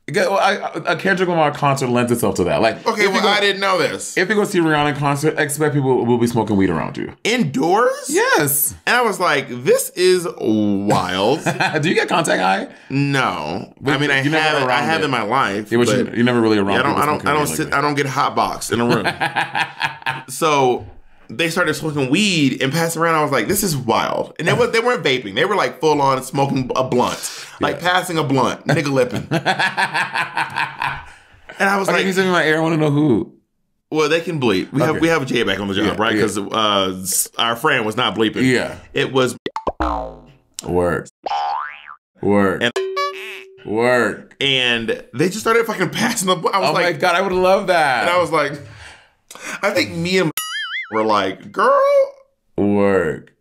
[SPEAKER 1] A Kendrick Lamar concert lends itself to that. Like,
[SPEAKER 2] okay, well, I didn't know this.
[SPEAKER 1] If you go see Rihanna in concert, expect people will be smoking weed around you.
[SPEAKER 2] Indoors?
[SPEAKER 1] Yes.
[SPEAKER 2] And I was like, this is wild.
[SPEAKER 1] Do you get contact high?
[SPEAKER 2] No. I mean, I have in my life.
[SPEAKER 1] Yeah, but you're never really around.
[SPEAKER 2] Yeah, I don't get hot box in a room. So they started smoking weed and passing around. I was like, this is wild. And they weren't vaping. They were like full on smoking a blunt. Like passing a blunt, nigga lipping. And I was like,
[SPEAKER 1] can you send me my ear? I want to know who.
[SPEAKER 2] Well, they can bleep. We have Jay back on the job, right? Because our friend was not bleeping.
[SPEAKER 1] Yeah.
[SPEAKER 2] It was
[SPEAKER 1] work.
[SPEAKER 2] And they just started fucking passing the blunt. I was like,
[SPEAKER 1] oh my God, I would love that.
[SPEAKER 2] And I was like, I think me and were like, girl.
[SPEAKER 1] Work.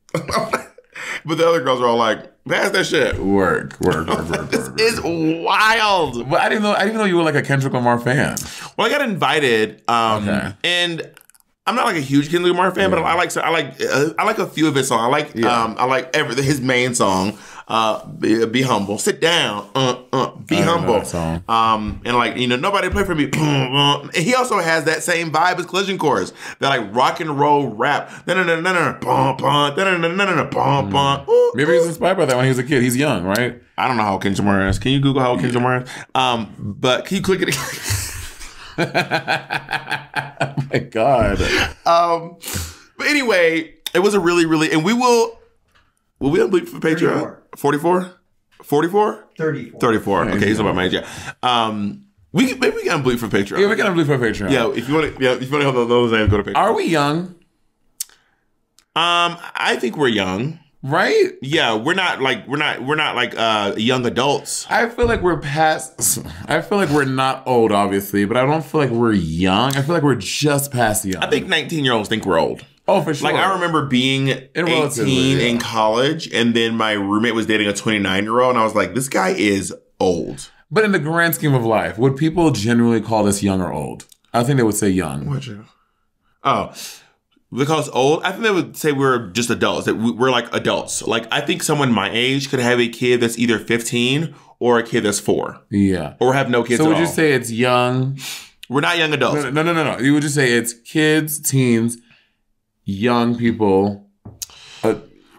[SPEAKER 2] But the other girls were all like, pass that shit.
[SPEAKER 1] Work.
[SPEAKER 2] This is wild.
[SPEAKER 1] But I didn't know you were like a Kendrick Lamar fan.
[SPEAKER 2] Well, I got invited, and I'm not like a huge Kendrick Lamar fan, but I like a few of his songs. I like his main song, "Be Humble." Sit down, be humble. And like nobody play for me. And he also has that same vibe as Collision Course, that like rock and roll rap. Maybe
[SPEAKER 1] he was inspired by that when he was a kid. He's young, right?
[SPEAKER 2] I don't know how old Kendrick Lamar is. Can you Google how old Kendrick Lamar is? But can you click it?
[SPEAKER 1] Oh my God.
[SPEAKER 2] But anyway, it was a really, really, and we will Will we bleep for Patreon? 44? 44?
[SPEAKER 3] 34.
[SPEAKER 2] 34. Okay, he's about my age. Yeah. Maybe we can bleep for Patreon.
[SPEAKER 1] Yeah, we can bleep for Patreon.
[SPEAKER 2] Yeah, if you want to help those names, go to Patreon.
[SPEAKER 1] Are we young?
[SPEAKER 2] I think we're young.
[SPEAKER 1] Right?
[SPEAKER 2] Yeah, we're not like young adults.
[SPEAKER 1] I feel like we're past. I feel like we're not old, obviously, but I don't feel like we're young. I feel like we're just past young.
[SPEAKER 2] I think 19-year-olds think we're old.
[SPEAKER 1] Oh, for sure.
[SPEAKER 2] Like, I remember being 18 in college, and then my roommate was dating a 29-year-old, and I was like, this guy is old.
[SPEAKER 1] But in the grand scheme of life, would people generally call this young or old? I think they would say young.
[SPEAKER 2] Would you? Oh. Because old, I think they would say we're just adults, that we're like adults. Like, I think someone my age could have a kid that's either 15 or a kid that's 4.
[SPEAKER 1] Yeah.
[SPEAKER 2] Or have no kids at all.
[SPEAKER 1] So would you say it's young?
[SPEAKER 2] We're not young adults.
[SPEAKER 1] No. You would just say it's kids, teens, young people.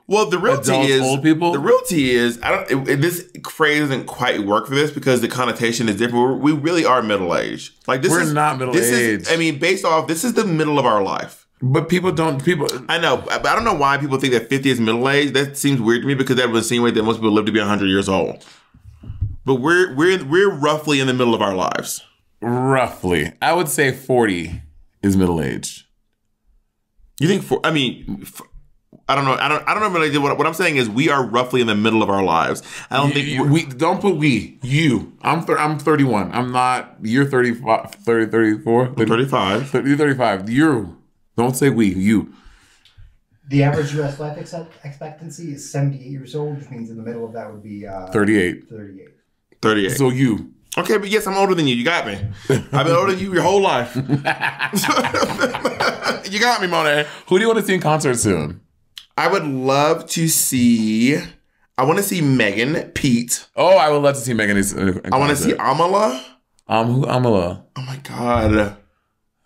[SPEAKER 2] Well, the real tea is
[SPEAKER 1] old people.
[SPEAKER 2] The real tea is this phrase doesn't quite work for this because the connotation is different. We really are middle aged. Like, we're
[SPEAKER 1] not middle aged.
[SPEAKER 2] I mean, based off this is the middle of our life.
[SPEAKER 1] But people don't.
[SPEAKER 2] I know, but I don't know why people think that 50 is middle age. That seems weird to me because that would insinuate that most people live to be 100 years old. But we're roughly in the middle of our lives.
[SPEAKER 1] Roughly, I would say 40 is middle age.
[SPEAKER 2] You think? I don't know. I don't know. What I'm saying is we are roughly in the middle of our lives. I don't think
[SPEAKER 1] we don't put we. You. I'm 31. I'm not. You're 35. 30, 34. 30,
[SPEAKER 2] 35.
[SPEAKER 1] You're 35. You. Don't say we. You.
[SPEAKER 3] The average U.S. life expectancy is 78 years old, which means in the middle of that would be
[SPEAKER 1] 38.
[SPEAKER 2] 38.
[SPEAKER 1] So you.
[SPEAKER 2] Okay, but yes, I'm older than you. You got me. I've been older than you your whole life. You got me, Monét.
[SPEAKER 1] Who do you want to see in concert soon?
[SPEAKER 2] I would love to see. I want to see Megan, Pete.
[SPEAKER 1] Oh, I would love to see Megan.
[SPEAKER 2] I want to see Amala.
[SPEAKER 1] Who Amala?
[SPEAKER 2] Oh my god.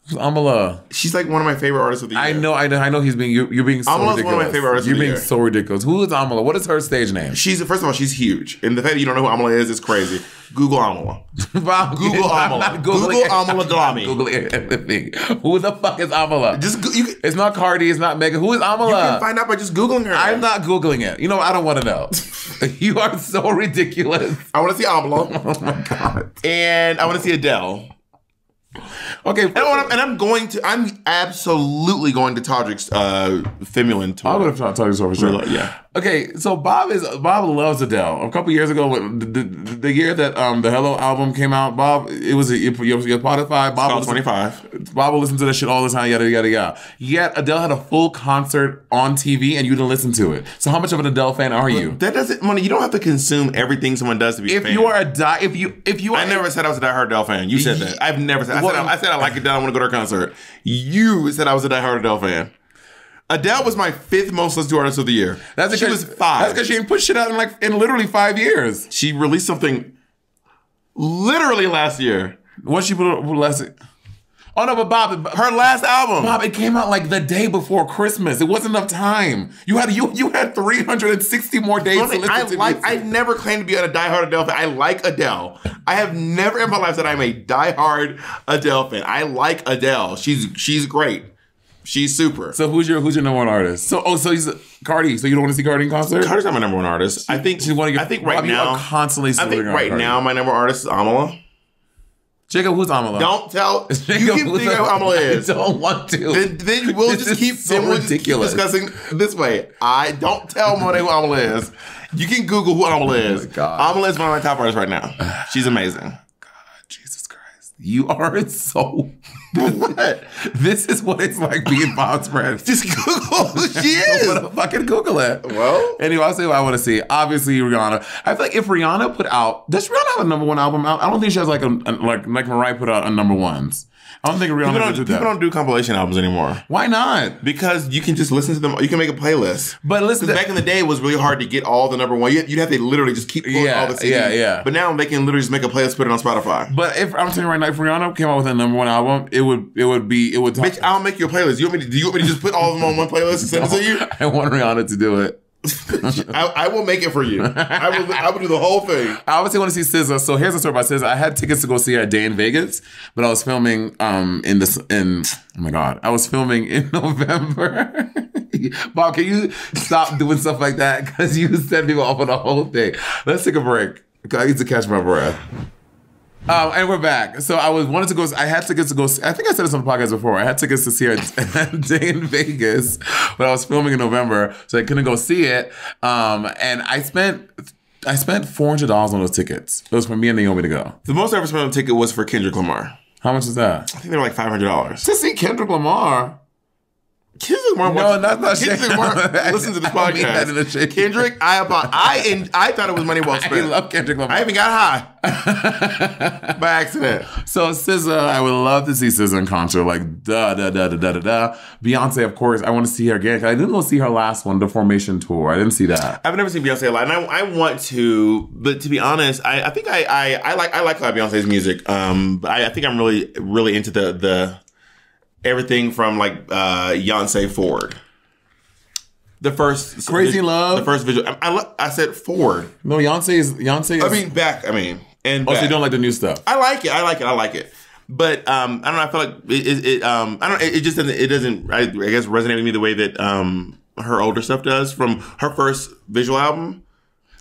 [SPEAKER 1] Who's Amala?
[SPEAKER 2] She's like one of my favorite artists of the year.
[SPEAKER 1] I know. He's being. You're being so
[SPEAKER 2] Amala's
[SPEAKER 1] ridiculous.
[SPEAKER 2] one of my favorite artists.
[SPEAKER 1] You're being so ridiculous. Who is Amala? What is her stage name?
[SPEAKER 2] First of all, she's huge, and the fact that you don't know who Amala is crazy. Google Amala. Google Amala. Google Amala Dalami.
[SPEAKER 1] Google anything. Who the fuck is Amala?
[SPEAKER 2] It's
[SPEAKER 1] not Cardi. It's not Megan. Who is Amala?
[SPEAKER 2] You can find out by just Googling her.
[SPEAKER 1] I'm not Googling it. You know, I don't want to know. You are so ridiculous.
[SPEAKER 2] I want to see Amala.
[SPEAKER 1] Oh my god.
[SPEAKER 2] And I want to see Adele.
[SPEAKER 1] Okay,
[SPEAKER 2] I'm absolutely going to Todrick's Fimulan tour.
[SPEAKER 1] I would have Todrick's tour for sure.
[SPEAKER 2] Yeah.
[SPEAKER 1] Okay, so Bob loves Adele. A couple years ago, the year that the Hello album came out, Bob, it was your Spotify. Bob
[SPEAKER 2] 25.
[SPEAKER 1] Bob will listen to that shit all the time. Yada yada yada. Yet Adele had a full concert on TV, and you didn't listen to it. So how much of an Adele fan are you?
[SPEAKER 2] That doesn't, Money. You don't have to consume everything someone does to be a fan.
[SPEAKER 1] You are if you are,
[SPEAKER 2] I never said I was a diehard Adele fan. You said that. I've never said. I said I like Adele. I want to go to her concert. You said I was a diehard Adele fan. Adele was my 5th most listened to artist of the year. She was 5.
[SPEAKER 1] That's because she didn't put shit out in literally 5 years.
[SPEAKER 2] She released something literally last year.
[SPEAKER 1] What she put last? Oh no, but Bob,
[SPEAKER 2] her last album.
[SPEAKER 1] Bob, it came out like the day before Christmas. It wasn't enough time. You had 360 more days to listen to music.
[SPEAKER 2] I never claimed to be a diehard Adele fan. I like Adele. I have never in my life said I'm a diehard Adele fan. I like Adele. She's great. She's super.
[SPEAKER 1] So who's your number one artist? So he's Cardi. So you don't want to see Cardi in concert?
[SPEAKER 2] Cardi's not my number one artist. I think right now
[SPEAKER 1] constantly.
[SPEAKER 2] I think right now my number one artist is Amala.
[SPEAKER 1] Jacob, who's Amala?
[SPEAKER 2] Don't tell. Jacob, you can figure out who Amala is.
[SPEAKER 1] I don't want to.
[SPEAKER 2] Then we'll just keep discussing this way. I don't tell Monét who Amala is. You can Google who Amala is.
[SPEAKER 1] Oh my God.
[SPEAKER 2] Amala is one of my top artists right now. She's amazing.
[SPEAKER 1] God, Jesus Christ. You are so...
[SPEAKER 2] What?
[SPEAKER 1] This is what it's like being Bob's friend.
[SPEAKER 2] Just Google who she is.
[SPEAKER 1] I'm gonna fucking Google it.
[SPEAKER 2] Well,
[SPEAKER 1] anyway, I'll say what I want to see. Obviously, Rihanna. I feel like if Rihanna put out, does Rihanna have a number one album out? I don't think she has like Mariah put out a number ones. I don't think Rihanna would do that.
[SPEAKER 2] People don't do compilation albums anymore.
[SPEAKER 1] Why not?
[SPEAKER 2] Because you can just listen to them. You can make a playlist.
[SPEAKER 1] But listen,
[SPEAKER 2] back in the day, it was really hard to get all the number one. You'd have to literally just keep pulling all the CDs.
[SPEAKER 1] Yeah.
[SPEAKER 2] But now they can literally just make a playlist, put it on Spotify.
[SPEAKER 1] But if I'm telling you right now, if Rihanna came out with a number one album, it would.
[SPEAKER 2] Bitch, I'll make you a playlist. Do you want me to just put all of them on one playlist and send it to you?
[SPEAKER 1] I want Rihanna to do it.
[SPEAKER 2] I will make it for you. I will do the whole thing.
[SPEAKER 1] I obviously want to see SZA. So here's the story about SZA. I had tickets to go see her a day in Vegas, but I was filming I was filming in November. Bob, can you stop doing stuff like that? Because you set people off on the whole thing. Let's take a break. I need to catch my breath. And we're back. So I wanted to go. I had tickets to go. I think I said this on the podcast before. I had tickets to see her a day in Vegas, but I was filming in November, so I couldn't go see it. And I spent $400 on those tickets. It was for me and Naomi to go.
[SPEAKER 2] The most I ever spent on a ticket was for Kendrick Lamar.
[SPEAKER 1] How much was that?
[SPEAKER 2] I think they were like $500
[SPEAKER 1] to see Kendrick Lamar.
[SPEAKER 2] Kendrick Lamar.
[SPEAKER 1] No, that's not
[SPEAKER 2] Kendrick Lamar. Listen to this podcast. Kendrick, I thought it was money well spent.
[SPEAKER 1] I love Kendrick Lamar.
[SPEAKER 2] I even got high by accident.
[SPEAKER 1] So SZA, I would love to see SZA in concert. Like da. Beyonce, of course, I want to see her again. I didn't go see her last one, the Formation tour. I didn't see that.
[SPEAKER 2] I've never seen Beyonce live, and I want to. But to be honest, I think I like a lot of Beyonce's music. But I think I'm really into the everything from like Beyonce forward. The first
[SPEAKER 1] Crazy Love.
[SPEAKER 2] The first visual. I said forward.
[SPEAKER 1] No, Beyonce is.
[SPEAKER 2] I mean back. And
[SPEAKER 1] so you don't like the new stuff?
[SPEAKER 2] I like it. But I don't know. I feel like it I don't. It just doesn't. It doesn't. I guess resonate with me the way that her older stuff does from her first visual album.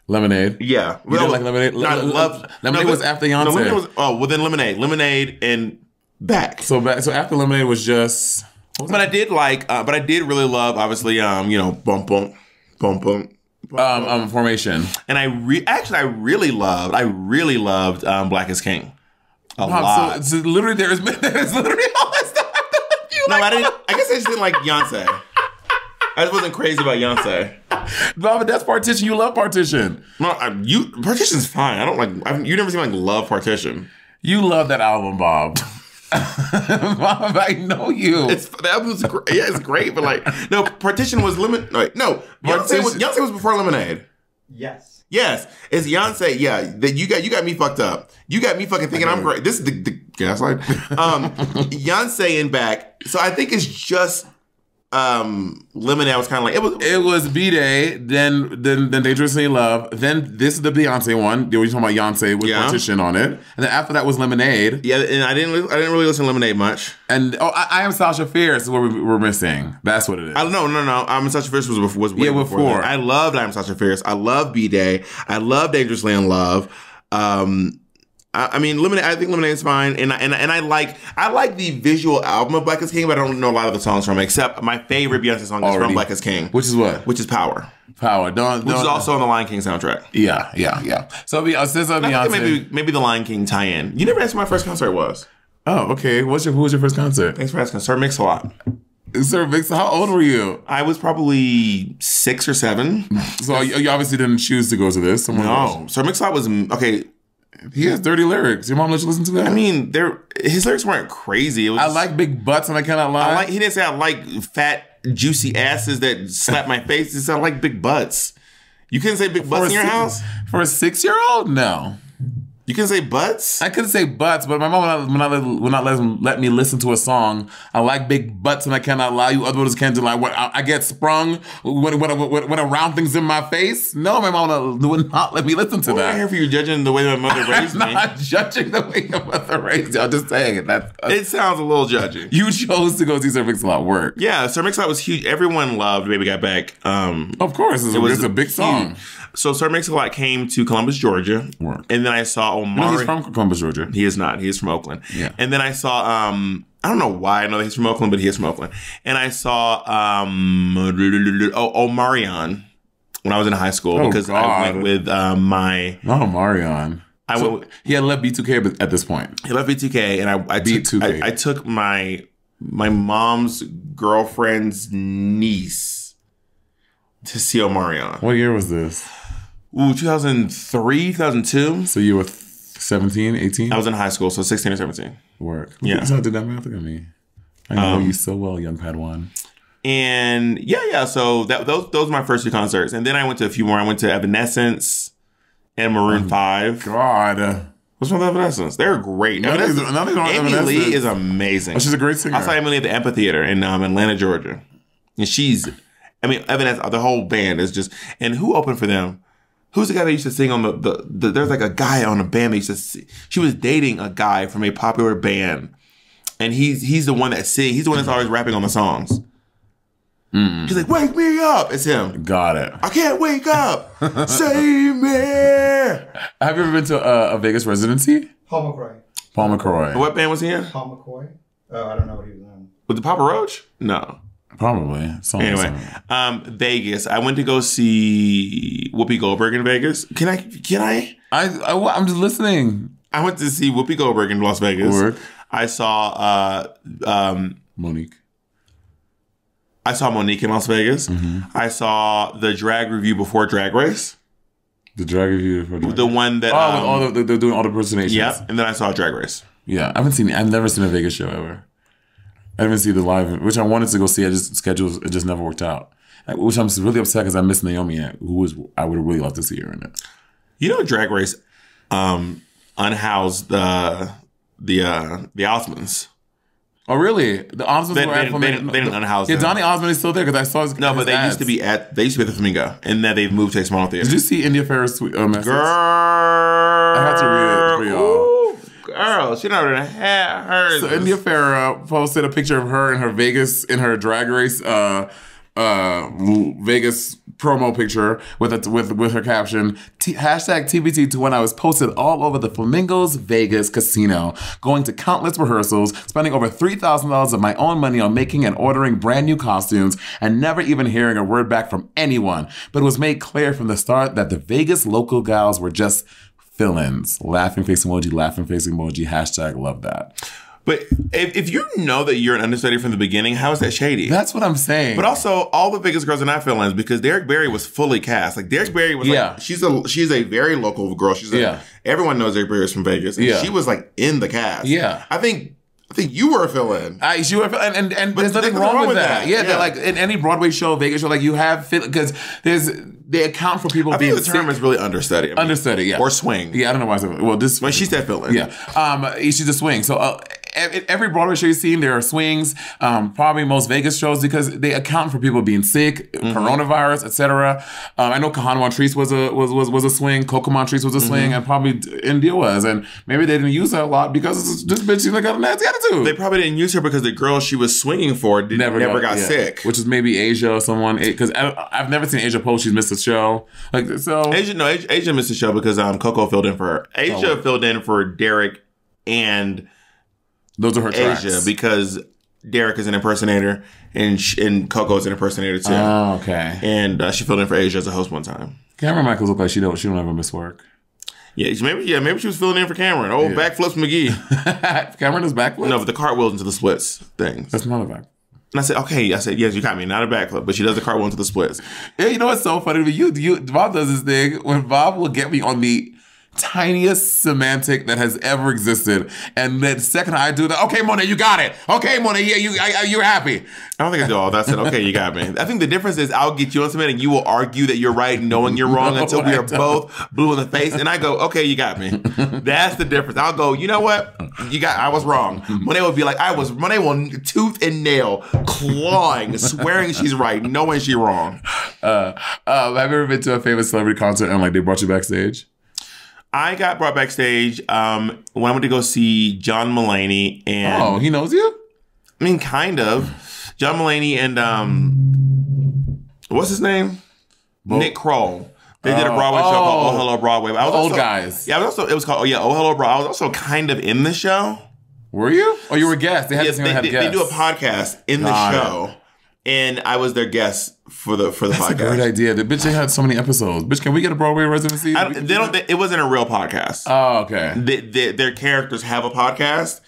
[SPEAKER 1] Lemonade.
[SPEAKER 2] Yeah.
[SPEAKER 1] You didn't like Lemonade? Lemonade was after Beyonce.
[SPEAKER 2] Then Lemonade and back.
[SPEAKER 1] So after Lemonade was just.
[SPEAKER 2] But I did really love, obviously, Bump Bump.
[SPEAKER 1] Formation.
[SPEAKER 2] And I really loved Black is King. A lot.
[SPEAKER 1] So literally there's literally all that stuff.
[SPEAKER 2] I guess I just didn't like Beyonce. I just wasn't crazy about Beyonce.
[SPEAKER 1] No, but that's Partition. You love Partition.
[SPEAKER 2] No, Partition's fine. I don't like. You never seen love Partition.
[SPEAKER 1] You love that album, Bob. Bob, I know you.
[SPEAKER 2] The album's great. Yeah, it's great, but no, Partition was No, Beyonce was before Lemonade.
[SPEAKER 3] Yes.
[SPEAKER 2] Yes, it's Beyonce. Yeah, that you got me fucked up. You got me fucking thinking I'm great. This is the gaslight. Beyonce and back. So I think it's just Lemonade was kind of like
[SPEAKER 1] it was B-Day, then Dangerously in Love, then this is the Beyonce one. They were talking about Beyonce with Partition on it, and then after that was Lemonade.
[SPEAKER 2] Yeah, and I didn't really listen to Lemonade much.
[SPEAKER 1] And I Am Sasha Fierce is what we're missing. That's what it is.
[SPEAKER 2] No. I Am Sasha Fierce was way before. I loved I Am Sasha Fierce. I love B-Day. I love Dangerously in Love. I mean, Lemonade. I think Lemonade is fine, and I like the visual album of Black is King, but I don't know a lot of the songs from it. Except my favorite Beyonce song is from Black is King,
[SPEAKER 1] which is what?
[SPEAKER 2] Which is Power.
[SPEAKER 1] Power.
[SPEAKER 2] Which is also on the Lion King soundtrack.
[SPEAKER 1] Yeah. So Beyonce.
[SPEAKER 2] Maybe the Lion King tie-in. You never asked me my first concert was.
[SPEAKER 1] Oh, okay. Who was your first concert?
[SPEAKER 2] Thanks for asking. Sir Mix-a-Lot.
[SPEAKER 1] Sir Mix, how old were you?
[SPEAKER 2] I was probably 6 or 7.
[SPEAKER 1] So you obviously didn't choose to go to this.
[SPEAKER 2] No. Sir Mix-a-Lot was okay.
[SPEAKER 1] He has dirty lyrics. Your mom let you listen to that?
[SPEAKER 2] I mean, his lyrics weren't crazy.
[SPEAKER 1] I like big butts and I cannot lie.
[SPEAKER 2] He didn't say I like fat, juicy asses that slap my face. He said I like big butts. You couldn't say big butts in your house?
[SPEAKER 1] For a 6-year-old? No.
[SPEAKER 2] You can say butts?
[SPEAKER 1] I couldn't say butts, but my mom would not let me listen to a song. I like big butts and I cannot lie. You others can't do like what I get sprung when around things in my face. No, my mom would not let me listen to that.
[SPEAKER 2] I'm here for you judging the way my mother raised me.
[SPEAKER 1] I'm not judging the way your mother raised you. I'm just saying it.
[SPEAKER 2] It sounds a little judging.
[SPEAKER 1] You chose to go see Sir Mix-a-Lot work.
[SPEAKER 2] Yeah, Sir Mix-a-Lot was huge. Everyone loved Baby Got Back.
[SPEAKER 1] Of course, it's a big song.
[SPEAKER 2] So Sir Mix-a-Lot came to Columbus, Georgia.
[SPEAKER 1] Work.
[SPEAKER 2] And then I saw Omari.
[SPEAKER 1] No, he's from Columbus, Georgia.
[SPEAKER 2] He is not. He is from Oakland.
[SPEAKER 1] Yeah.
[SPEAKER 2] And then I saw, I don't know why I know that he's from Oakland, but he is from Oakland. And I saw Omarion when I was in high school because I went with my...
[SPEAKER 1] Oh, Omarion. He had left B2K at this point.
[SPEAKER 2] He left B2K, and I took my mom's girlfriend's niece to see Omarion.
[SPEAKER 1] What year was this?
[SPEAKER 2] 2003, 2002.
[SPEAKER 1] So you were 17, 18?
[SPEAKER 2] I was in high school, so 16 or 17.
[SPEAKER 1] Work.
[SPEAKER 2] Yeah.
[SPEAKER 1] So did that math at me. I know you so well, young Padawan.
[SPEAKER 2] And yeah. So those were my first 2 concerts, and then I went to a few more. I went to Evanescence and Maroon 5.
[SPEAKER 1] God.
[SPEAKER 2] What's wrong with Evanescence? They're great. Amy Lee is amazing.
[SPEAKER 1] Oh, she's a great singer.
[SPEAKER 2] I saw Amy Lee at the Amphitheater in Atlanta, Georgia, and Evanescence. The whole band is just. And who opened for them? Who's the guy that used to sing on the there's like a guy on a band that used to sing. She was dating a guy from a popular band. And he's the one that sings. He's the one that's always rapping on the songs. He's like, wake me up. It's him.
[SPEAKER 1] Got it.
[SPEAKER 2] I can't wake up. Save me.
[SPEAKER 1] Have you ever been to a Vegas residency?
[SPEAKER 3] Paul McCroy.
[SPEAKER 1] Paul McCroy.
[SPEAKER 2] What band was he in?
[SPEAKER 3] Paul McCoy? Oh, I don't know what he was in.
[SPEAKER 2] Was it Papa Roach? No.
[SPEAKER 1] Probably.
[SPEAKER 2] Anyway, Vegas. I went to go see Whoopi Goldberg in Vegas. Can I?
[SPEAKER 1] I'm just listening.
[SPEAKER 2] I went to see Whoopi Goldberg in Las Vegas.
[SPEAKER 1] Work.
[SPEAKER 2] I saw
[SPEAKER 1] Monique.
[SPEAKER 2] I saw Monique in Las Vegas.
[SPEAKER 1] Mm-hmm.
[SPEAKER 2] I saw the drag review before Drag Race.
[SPEAKER 1] The drag review for drag.
[SPEAKER 2] The one that
[SPEAKER 1] they're doing all the impersonations.
[SPEAKER 2] Yep, and then I saw Drag Race.
[SPEAKER 1] Yeah, I've never seen a Vegas show ever. I haven't seen the live, which I wanted to go see. It just never worked out. Which I'm really upset because I miss Naomi, I would really love to see her in it.
[SPEAKER 2] You know, Drag Race unhoused the Osmonds.
[SPEAKER 1] Oh, really? The Osmonds
[SPEAKER 2] They
[SPEAKER 1] were
[SPEAKER 2] didn't unhouse
[SPEAKER 1] Yeah,
[SPEAKER 2] them.
[SPEAKER 1] Donny Osmond is still there because I saw his
[SPEAKER 2] No, but they
[SPEAKER 1] ads.
[SPEAKER 2] used to be at the Flamingo, and then they've moved to a small theater.
[SPEAKER 1] Did you see India Ferris message?
[SPEAKER 2] Girl,
[SPEAKER 1] I had to read it for y'all.
[SPEAKER 2] Ooh, girl, she not even had hers.
[SPEAKER 1] So India Ferris posted a picture of her in her Drag Race Vegas promo picture with her caption #TBT to when I was posted all over the Flamingos Vegas casino, going to countless rehearsals, spending over $3,000 of my own money on making and ordering brand new costumes, and never even hearing a word back from anyone. But it was made clear from the start that the Vegas local gals were just fill-ins. Laughing face emoji, #love that.
[SPEAKER 2] But if you know that you're an understudy from the beginning, how is that shady?
[SPEAKER 1] That's what I'm saying.
[SPEAKER 2] But also, all the Vegas girls are not fill-ins because Derek Barry was fully cast. Like Derek Barry was like, she's a very local girl. Everyone knows Derek Barry is from Vegas. And she was like in the cast. Yeah. I think you were a fill-in.
[SPEAKER 1] You were, and there's nothing wrong with that. Yeah, like in any Broadway show, Vegas show, like you have because they account for people being.
[SPEAKER 2] I think the term is really understudy.
[SPEAKER 1] Understudy, yeah,
[SPEAKER 2] or swing.
[SPEAKER 1] Yeah, I don't know why I said. Well, this
[SPEAKER 2] when she said fill-in.
[SPEAKER 1] Yeah, she's a swing. So every Broadway show you've seen, there are swings. Probably most Vegas shows because they account for people being sick, coronavirus, etc. I know Kahan Montrese was a swing. Coco Montrese was a swing, and probably India was, and maybe they didn't use her a lot because this bitch she's like got a nasty attitude.
[SPEAKER 2] They probably didn't use her because the girl she was swinging for never got sick,
[SPEAKER 1] which is maybe Asia or someone. Because I've never seen Asia post. She's missed the show.
[SPEAKER 2] Asia missed the show because Coco filled in for her. Asia filled in for Derek and.
[SPEAKER 1] Those are her tracks.
[SPEAKER 2] Asia, because Derek is an impersonator and Coco is an impersonator too.
[SPEAKER 1] Oh, okay.
[SPEAKER 2] And she filled in for Asia as a host one time.
[SPEAKER 1] Cameron Michaels look like she don't ever miss work.
[SPEAKER 2] Yeah, maybe she was filling in for Cameron. Oh, Backflips McGee.
[SPEAKER 1] Cameron does backflips?
[SPEAKER 2] No, but the cartwheels into the splits things.
[SPEAKER 1] That's not a back.
[SPEAKER 2] And I said, okay. Yes, you got me. Not a backflip, but she does the cartwheel into the splits.
[SPEAKER 1] Yeah, you know what's so funny? Bob does this thing when Bob will get me on the tiniest semantic that has ever existed, and the second I do that, okay, Monét, you got it. Okay, Monét, yeah, you're happy.
[SPEAKER 2] I don't think I do all that. I said, okay, you got me. I think the difference is I'll get you on something and you will argue that you're right, knowing you're wrong until we are both blue in the face, and I go, okay, you got me. That's the difference. I'll go, you know what? I was wrong. Monét will be like, Monét will tooth and nail, clawing, swearing she's right, knowing she's wrong.
[SPEAKER 1] Have you ever been to a famous celebrity concert and like they brought you backstage?
[SPEAKER 2] I got brought backstage when I went to go see John Mulaney and...
[SPEAKER 1] Oh, he knows you?
[SPEAKER 2] I mean, kind of. John Mulaney and... what's his name? Nick Kroll. They did a Broadway show called Oh Hello Broadway. But I was
[SPEAKER 1] old guys.
[SPEAKER 2] Yeah, it was called Oh Hello Broadway. I was also kind of in the show.
[SPEAKER 1] Were you? Or you were guests? They do
[SPEAKER 2] a podcast in the show. And I was their guest for the podcast.
[SPEAKER 1] That's a great idea. The bitch, they had so many episodes. Bitch, can we get a Broadway residency?
[SPEAKER 2] It wasn't a real podcast.
[SPEAKER 1] Oh, okay.
[SPEAKER 2] Their characters have a podcast,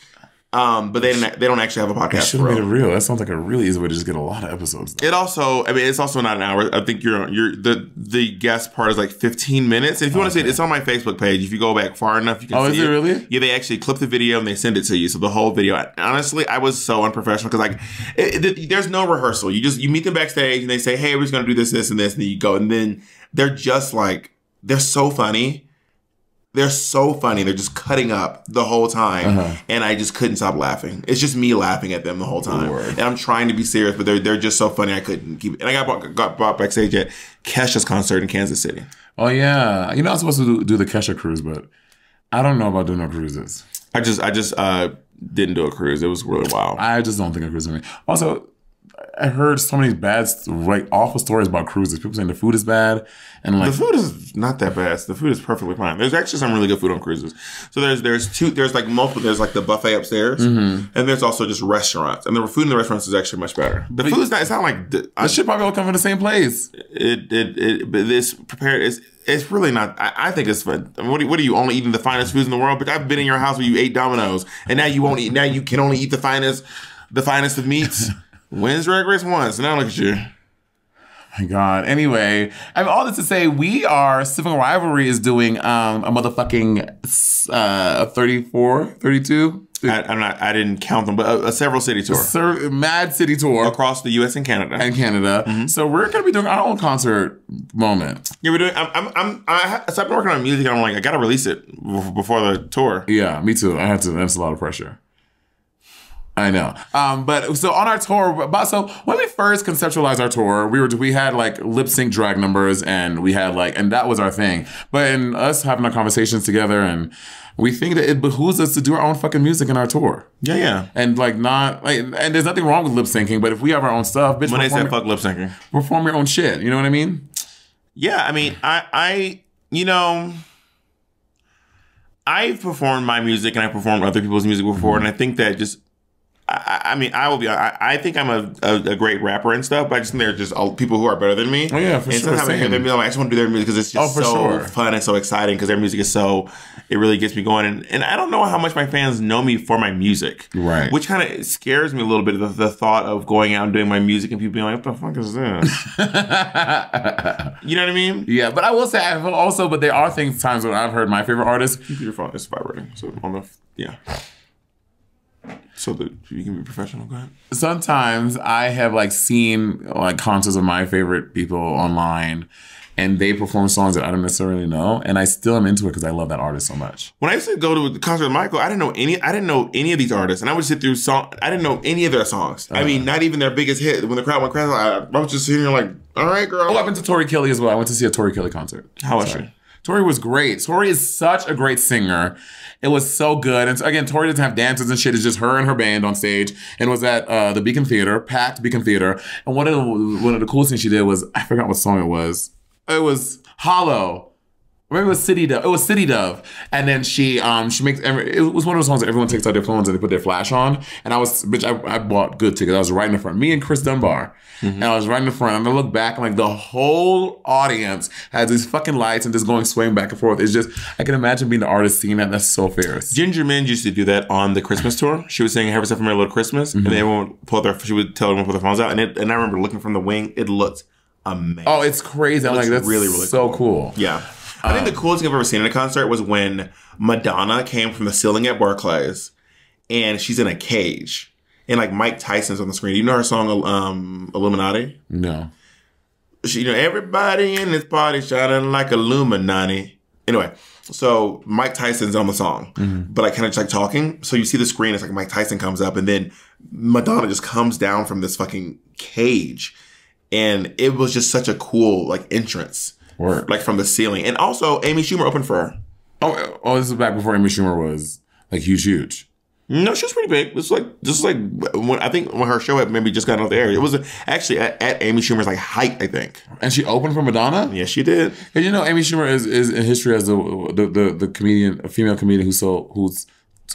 [SPEAKER 2] but they don't actually have a podcast.
[SPEAKER 1] They should have made it real. That sounds like a really easy way to just get a lot of episodes.
[SPEAKER 2] It also, it's also not an hour. I think the guest part is like 15 minutes. And if you want to see it, it's on my Facebook page. If you go back far enough, you can see it. Oh, is it really? Yeah, they actually clip the video and they send it to you. So the whole video. Honestly, I was so unprofessional because there's no rehearsal. You meet them backstage and they say, hey, we're just going to do this, this, and this. And then you go. And then they're just like, they're so funny. They're so funny. They're just cutting up the whole time. And I just couldn't stop laughing. It's just me laughing at them the whole time. And I'm trying to be serious, but they're just so funny I couldn't keep it. And I got brought backstage at Kesha's concert in Kansas City.
[SPEAKER 1] Oh, yeah. You know, I was supposed to do the Kesha cruise, but I don't know about doing no cruises.
[SPEAKER 2] I just didn't do a cruise. It was really wild.
[SPEAKER 1] I just don't think a cruise is me. Also, I heard so many awful stories about cruises. People saying the food is bad, and like
[SPEAKER 2] the food is not that bad. The food is perfectly fine. There's actually some really good food on cruises. So there's like multiple. There's like the buffet upstairs, and there's also just restaurants. And the food in the restaurants is actually much better. The food is not. It's not like
[SPEAKER 1] the shit probably all come from the same place.
[SPEAKER 2] But it's prepared. It's really not. I think it's fun. I mean, what are you only eating the finest foods in the world? But I've been in your house where you ate Domino's, and now you won't eat. Now you can only eat the finest of meats. Wins Drag Race once. Now look at you.
[SPEAKER 1] My God. Anyway, I mean, all this to say, Sibling Rivalry is doing a motherfucking 34, 32.
[SPEAKER 2] I didn't count them, but a several city tour.
[SPEAKER 1] Mad city tour.
[SPEAKER 2] Across the U.S. and Canada.
[SPEAKER 1] Mm-hmm. So we're going to be doing our own concert moment.
[SPEAKER 2] Yeah, we're doing, I've been working on music and I'm like, I got to release it before the tour.
[SPEAKER 1] Yeah, me too. I had to. That's a lot of pressure. I know. But so on our tour, so when we first conceptualized our tour, we had like lip sync drag numbers and we had and that was our thing. But in us having our conversations together, and we think that it behooves us to do our own fucking music in our tour.
[SPEAKER 2] Yeah.
[SPEAKER 1] And and there's nothing wrong with lip syncing, but if we have our own stuff, bitch,
[SPEAKER 2] when they said fuck lip syncing,
[SPEAKER 1] perform your own shit. You know what I mean?
[SPEAKER 2] Yeah. I mean, I've performed my music and I performed other people's music before, and I think that just. I think I'm a great rapper and stuff, but I just think there are just people who are better than me.
[SPEAKER 1] Oh, yeah, for
[SPEAKER 2] sure. And sometimes I hear them be like, I just want to do their music because it's just fun and so exciting because their music is it really gets me going. And I don't know how much my fans know me for my music.
[SPEAKER 1] Right.
[SPEAKER 2] Which kind of scares me a little bit, the thought of going out and doing my music and people being like, what the fuck is this? You know what I mean?
[SPEAKER 1] Yeah, but I will say, but there are times when I've heard my favorite artists.
[SPEAKER 2] Your phone is vibrating. So yeah. So that you can be professional, go ahead.
[SPEAKER 1] Sometimes I have seen concerts of my favorite people online, and they perform songs that I don't necessarily know, and I still am into it because I love that artist so much.
[SPEAKER 2] When I used to go to the concert with Michael, I didn't know any of these artists, and I would sit through I didn't know any of their songs. I mean, not even their biggest hit. When the crowd went crazy, I was just sitting here like, all right, girl.
[SPEAKER 1] Oh, I've been to Tori Kelly as well. I went to see a Tori Kelly concert.
[SPEAKER 2] How was she?
[SPEAKER 1] Tori was great. Tori is such a great singer. It was so good. And so, again, Tori doesn't have dancers and shit. It's just her and her band on stage. And it was at the Beacon Theater, packed Beacon Theater. And one of the coolest things she did was, I forgot what song it was. It was Hollow. Maybe it was City Dove. It was City Dove. And then she makes, it was one of those songs that everyone takes out their phones and they put their flash on. And I bought good tickets. I was right in the front. Me and Chris Dunbar. Mm-hmm. And I was right in the front. And I look back and the whole audience has these fucking lights and just swaying back and forth. It's just, I can imagine being the artist seeing that. That's so fierce.
[SPEAKER 2] Ginger Minj used to do that on the Christmas tour. She was singing Have Yourself a Merry Little Christmas. Mm-hmm. And everyone she would tell everyone to put their phones out. And I remember looking from the wing. It looked amazing.
[SPEAKER 1] Oh, it's crazy. I'm that's
[SPEAKER 2] really, really
[SPEAKER 1] so cool.
[SPEAKER 2] Yeah. I think the coolest thing I've ever seen in a concert was when Madonna came from the ceiling at Barclays and she's in a cage and Mike Tyson's on the screen. You know her song Illuminati?
[SPEAKER 1] No.
[SPEAKER 2] Everybody in this party shining like Illuminati. Anyway, so Mike Tyson's on the song, but kind of just talking. So you see the screen, it's Mike Tyson comes up and then Madonna just comes down from this fucking cage. And it was just such a cool entrance.
[SPEAKER 1] Word.
[SPEAKER 2] From the ceiling. And also, Amy Schumer opened for her.
[SPEAKER 1] Oh, this is back before Amy Schumer was huge.
[SPEAKER 2] No, she was pretty big. It's when I think when her show had maybe just gotten off the air. It was actually at Amy Schumer's height, I think.
[SPEAKER 1] And she opened for Madonna?
[SPEAKER 2] Yes, she did.
[SPEAKER 1] And Amy Schumer is in history as the comedian, a female comedian who's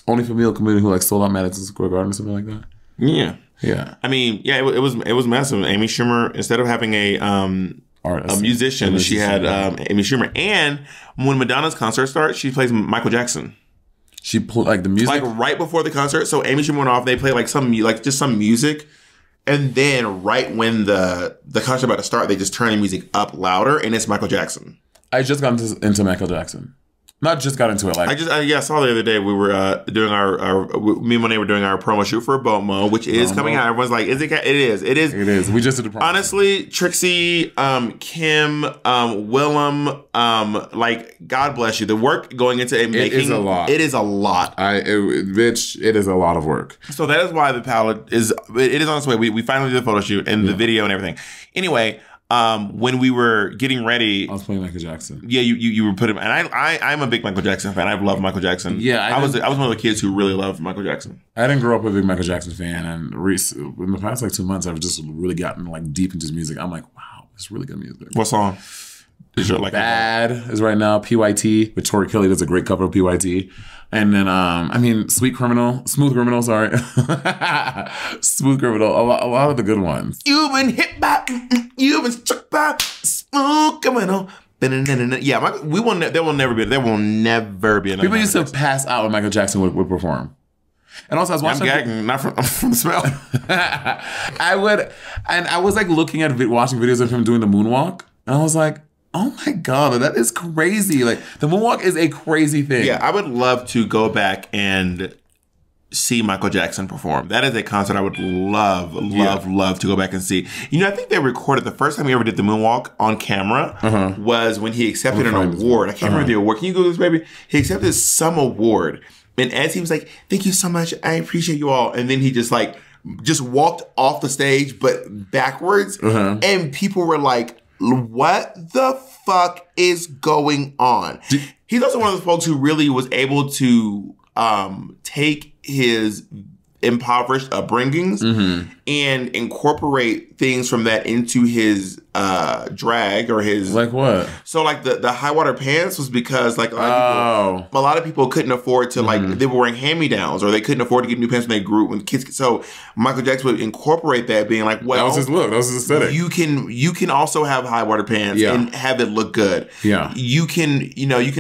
[SPEAKER 1] only female comedian who sold out Madison Square Garden or something like that.
[SPEAKER 2] Yeah.
[SPEAKER 1] Yeah.
[SPEAKER 2] I mean, yeah, it was massive. Amy Schumer, instead of having a musician. She had Amy Schumer. And when Madonna's concert starts, she plays Michael Jackson.
[SPEAKER 1] She played the music?
[SPEAKER 2] Right before the concert. So Amy Schumer went off. They play just some music. And then right when the concert about to start, they just turn the music up louder. And it's Michael Jackson.
[SPEAKER 1] I just got into Michael Jackson. Not just got into it.
[SPEAKER 2] I saw the other day we were doing me and Monét were doing our promo shoot for BOMO, which is coming out. Everyone's like, is it? It is. It is.
[SPEAKER 1] We just did the promo.
[SPEAKER 2] Honestly, Trixie, Kim, Willem, God bless you. The work going into it making
[SPEAKER 1] is a lot.
[SPEAKER 2] It is a lot.
[SPEAKER 1] Bitch, it is a lot of work.
[SPEAKER 2] So that is why the palette is on its way. We finally did the photo shoot and the video and everything. Anyway. when we were getting ready.
[SPEAKER 1] I was playing Michael Jackson.
[SPEAKER 2] Yeah, you were putting, and I'm a big Michael Jackson fan. I've loved Michael Jackson.
[SPEAKER 1] Yeah,
[SPEAKER 2] I was one of the kids who really loved Michael Jackson.
[SPEAKER 1] I didn't grow up a big Michael Jackson fan, and in the past like 2 months, I've just really gotten like deep into his music. I'm like, wow, it's really good music.
[SPEAKER 2] What song? Is your, like,
[SPEAKER 1] Bad is right now. PYT with Tori Kelly does a great cover of PYT. And then, Smooth Criminal, sorry. Smooth Criminal, a lot of the good ones.
[SPEAKER 2] You've been hit by, you've been struck by Smooth Criminal. Yeah, there will never be another.
[SPEAKER 1] People used to pass out when Michael Jackson would perform. And also, I was watching.
[SPEAKER 2] I'm gagging, not from the smell.
[SPEAKER 1] I was like looking at watching videos of him doing the moonwalk, and I was like, oh my God, that is crazy. Like, the moonwalk is a crazy thing.
[SPEAKER 2] Yeah, I would love to go back and see Michael Jackson perform. That is a concert I would love to go back and see. You know, I think they recorded the first time he ever did the moonwalk on camera was when he accepted an award. I can't remember the award. Can you Google this, baby? He accepted some award. And as he was like, thank you so much. I appreciate you all. And then he just walked off the stage, but backwards. And people were like, what the fuck is going on? He's also one of those folks who really was able to take his impoverished upbringings and incorporate things from that into his drag or his...
[SPEAKER 1] Like what?
[SPEAKER 2] So like the high water pants was because like a lot of people couldn't afford to like, they were wearing hand-me-downs or they couldn't afford to get new pants when they grew when kids. So Michael Jackson would incorporate that being like, well,
[SPEAKER 1] that was his look. That was his aesthetic.
[SPEAKER 2] You can also have high water pants and have it look good.
[SPEAKER 1] Yeah.
[SPEAKER 2] You can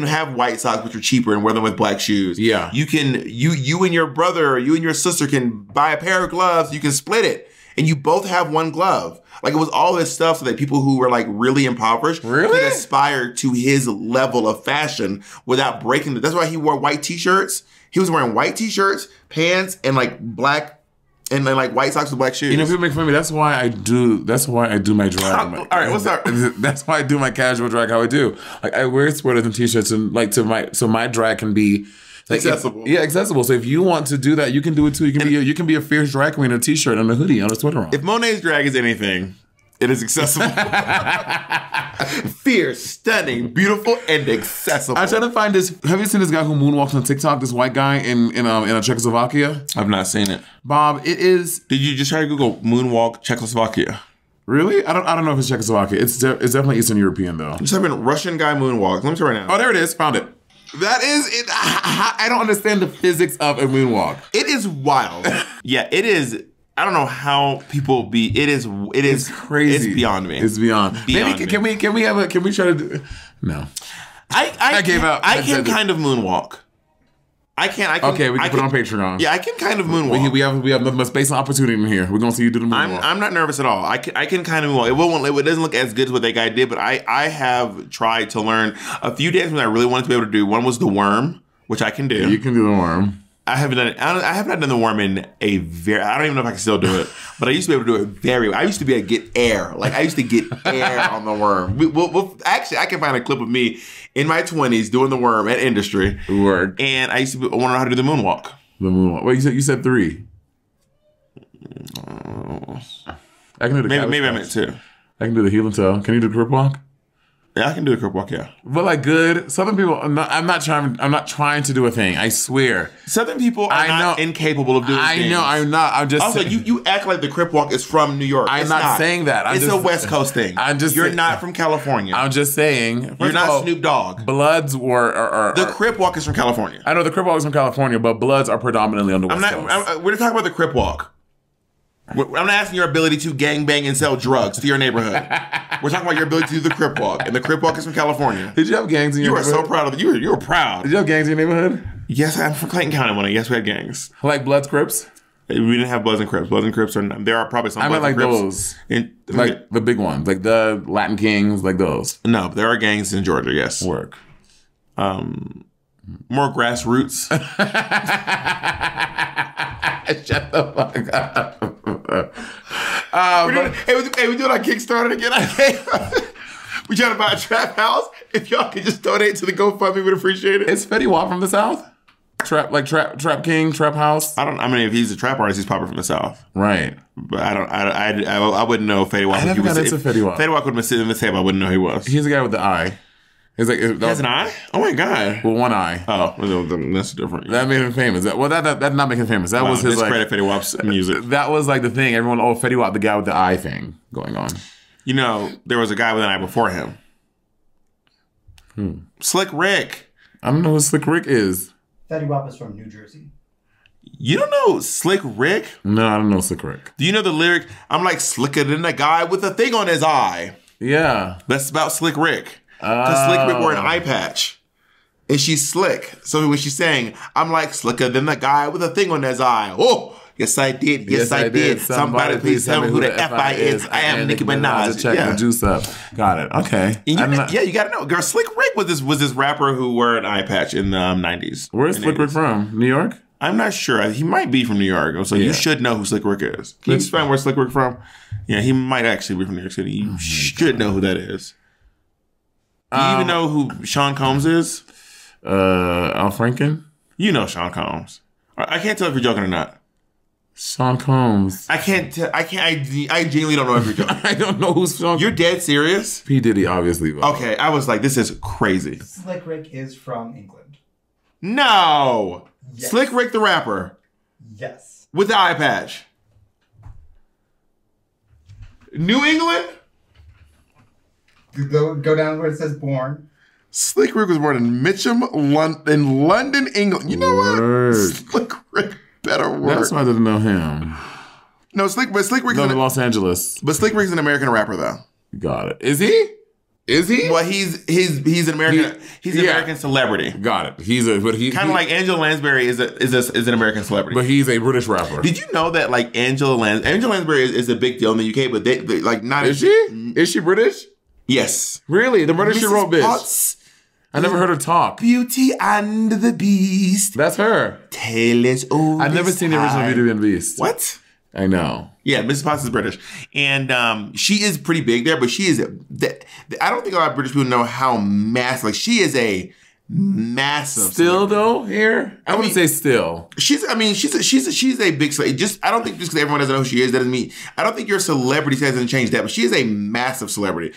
[SPEAKER 2] have white socks which are cheaper and wear them with black shoes.
[SPEAKER 1] Yeah.
[SPEAKER 2] You and your brother, you and your sister can buy a pair of gloves. You can split it and you both have one glove. Like it was all this stuff so that people who were like really impoverished could aspire to his level of fashion without breaking it. That's why he wore white t-shirts. He was wearing white t-shirts, pants, and like black and then like white socks with black shoes.
[SPEAKER 1] You know, people make fun of me. That's why I do my drag.
[SPEAKER 2] All right, what's up?
[SPEAKER 1] That's why I do my casual drag how I do. Like I wear sweaters and t-shirts and like so my drag can be like,
[SPEAKER 2] accessible.
[SPEAKER 1] Accessible. So if you want to do that, you can do it too. You can be a fierce drag queen in a t-shirt and a hoodie on a sweater on.
[SPEAKER 2] If Monet's drag is anything, it is accessible. Fierce, stunning, beautiful, and accessible.
[SPEAKER 1] I'm trying to find this. Have you seen this guy who moonwalks on TikTok? This white guy in Czechoslovakia.
[SPEAKER 2] I've not seen it.
[SPEAKER 1] Bob, it is.
[SPEAKER 2] Did you just try to Google moonwalk Czechoslovakia?
[SPEAKER 1] Really? I don't know if it's Czechoslovakia. It's definitely Eastern European though.
[SPEAKER 2] Just type in Russian guy moonwalk. Let me try right now.
[SPEAKER 1] Oh, there it is. Found it. That is it. I don't understand the physics of a moonwalk.
[SPEAKER 2] It is wild. Yeah, it is. I don't know how people be. It is crazy. It's beyond me.
[SPEAKER 1] It's beyond. Maybe can we try to do? No.
[SPEAKER 2] I gave up. I can kind of moonwalk. I can.
[SPEAKER 1] Okay, we can put it on Patreon.
[SPEAKER 2] Yeah, I can kind of moonwalk.
[SPEAKER 1] We have nothing but space and opportunity in here. We're gonna see you do the moonwalk.
[SPEAKER 2] I'm not nervous at all. I can kind of moonwalk. It doesn't look as good as what that guy did, but I have tried to learn a few dances I really wanted to be able to do. One was the worm, which I can do.
[SPEAKER 1] Yeah, you can do the worm.
[SPEAKER 2] I haven't done it. I have not done the worm in I don't even know if I can still do it, but I used to be able to do it very well. I used to be able to get air. Like I used to get air on the worm. Actually, I can find a clip of me in my 20s doing the worm at Industry.
[SPEAKER 1] Word.
[SPEAKER 2] And I used to want to know how to do the moonwalk.
[SPEAKER 1] The moonwalk. Wait, you said 3. I can do the
[SPEAKER 2] maybe I meant 2.
[SPEAKER 1] I can do the heel and toe. Can you do the crip walk?
[SPEAKER 2] Yeah, I can do a crip walk, yeah.
[SPEAKER 1] But like good. Southern people, I'm not trying to do a thing. I swear.
[SPEAKER 2] Southern people are not incapable of doing things.
[SPEAKER 1] I know, I'm not. I'm just
[SPEAKER 2] also
[SPEAKER 1] saying.
[SPEAKER 2] you act like the crip walk is from New York.
[SPEAKER 1] I'm not saying that.
[SPEAKER 2] It's a West Coast thing. You're not from California.
[SPEAKER 1] I'm just saying.
[SPEAKER 2] You're not Snoop Dogg.
[SPEAKER 1] Bloods were
[SPEAKER 2] the crip walk is from California.
[SPEAKER 1] I know the crip walk is from California, but Bloods are predominantly on the West Coast.
[SPEAKER 2] We're talking about the crip walk. I'm not asking your ability to gangbang and sell drugs to your neighborhood. We're talking about your ability to do the crip walk, and the crip walk is from California.
[SPEAKER 1] Did you have gangs in your neighborhood?
[SPEAKER 2] You are so proud of it. You were proud.
[SPEAKER 1] Did you have gangs in your neighborhood?
[SPEAKER 2] Yes, I'm from Clayton County. Yes, we had gangs.
[SPEAKER 1] Like Bloods, Crips?
[SPEAKER 2] We didn't have Bloods and Crips. Bloods and Crips there are probably some.
[SPEAKER 1] I meant like those, like the big ones, like the Latin Kings, like those.
[SPEAKER 2] No, there are gangs in Georgia. Yes,
[SPEAKER 1] work.
[SPEAKER 2] More grassroots.
[SPEAKER 1] Shut the fuck up.
[SPEAKER 2] We doing our Kickstarter again. We trying to buy a trap house. If y'all could just donate to the GoFundMe, we'd appreciate it.
[SPEAKER 1] Is Fetty Wap from the South? Trap King, Trap House.
[SPEAKER 2] I mean, if he's a trap artist, he's probably from the South.
[SPEAKER 1] Right.
[SPEAKER 2] But I wouldn't know Fetty Wap.
[SPEAKER 1] I never got into Fetty Wap.
[SPEAKER 2] Fetty Wap would have been sitting in the table. I wouldn't know who he was.
[SPEAKER 1] He's the guy with the eye. He's like,
[SPEAKER 2] he has an eye? Oh my God.
[SPEAKER 1] Well, one eye.
[SPEAKER 2] Oh, that's different.
[SPEAKER 1] That made him famous. That not make him famous. That was his
[SPEAKER 2] discredit Fetty Wap's music.
[SPEAKER 1] That was like the thing. Everyone, Fetty Wap, the guy with the eye thing going on.
[SPEAKER 2] You know, there was a guy with an eye before him. Slick Rick.
[SPEAKER 1] I don't know who Slick Rick is.
[SPEAKER 3] Fetty Wap is from New Jersey.
[SPEAKER 2] You don't know Slick Rick?
[SPEAKER 1] No, I don't know Slick Rick.
[SPEAKER 2] Do you know the lyric? I'm like slicker than a guy with a thing on his eye.
[SPEAKER 1] Yeah.
[SPEAKER 2] That's about Slick Rick. Because Slick Rick wore an eye patch. And she's slick. So when she's saying, I'm like slicker than the guy with a thing on his eye. Oh, yes I did. Yes I did. Somebody please tell me who the F.I. is. I am Nicki Minaj.
[SPEAKER 1] Check the juice up. Got it. Okay.
[SPEAKER 2] You got to know. Girl, Slick Rick was this rapper who wore an eye patch in the 90s.
[SPEAKER 1] Where's Slick Rick from? New York?
[SPEAKER 2] I'm not sure. He might be from New York. So you should know who Slick Rick is. Can you explain where Slick Rick from? Yeah, he might actually be from New York City. You should know who that is. Do you even know who Sean Combs is?
[SPEAKER 1] Al Franken?
[SPEAKER 2] You know Sean Combs. I can't tell if you're joking or not.
[SPEAKER 1] Sean Combs.
[SPEAKER 2] I genuinely don't know if you're joking.
[SPEAKER 1] I don't know who's Sean.
[SPEAKER 2] You're dead serious?
[SPEAKER 1] P. Diddy, obviously. But.
[SPEAKER 2] Okay, I was like, this is crazy.
[SPEAKER 3] Slick Rick is from England.
[SPEAKER 2] No!
[SPEAKER 3] Yes.
[SPEAKER 2] Slick Rick the rapper.
[SPEAKER 3] Yes.
[SPEAKER 2] With the eye patch. New England?
[SPEAKER 3] Go down where it says born.
[SPEAKER 2] Slick Rick was born in Mitcham, in London, England. You know what? Slick Rick better work.
[SPEAKER 1] That's why I didn't know him.
[SPEAKER 2] No, Slick Rick
[SPEAKER 1] in Los Angeles.
[SPEAKER 2] But Slick Rick's an American rapper, though.
[SPEAKER 1] Got it. Is he? Is he?
[SPEAKER 2] Well, he's an American. He's an American celebrity.
[SPEAKER 1] Got it. Kind
[SPEAKER 2] of like Angela Lansbury is an American celebrity,
[SPEAKER 1] but he's a British rapper.
[SPEAKER 2] Did you know that like Angela Lansbury is a big deal in the UK, but they like not.
[SPEAKER 1] Is she? Is she British?
[SPEAKER 2] Yes.
[SPEAKER 1] Really? The Murder She Wrote bitch.
[SPEAKER 2] Potts,
[SPEAKER 1] I never heard her talk.
[SPEAKER 2] Beauty and the Beast.
[SPEAKER 1] That's her.
[SPEAKER 2] Tale is over.
[SPEAKER 1] I've never seen the original Beauty and the Beast.
[SPEAKER 2] What?
[SPEAKER 1] I know.
[SPEAKER 2] Yeah, Mrs. Potts is British. And she is pretty big there, but she is... I don't think a lot of British people know how massive... Like, she is a massive...
[SPEAKER 1] Still, though, here? I wouldn't say still.
[SPEAKER 2] She's a big... I don't think just because everyone doesn't know who she is, that doesn't mean... I don't think your celebrity doesn't change that, but she is a massive celebrity.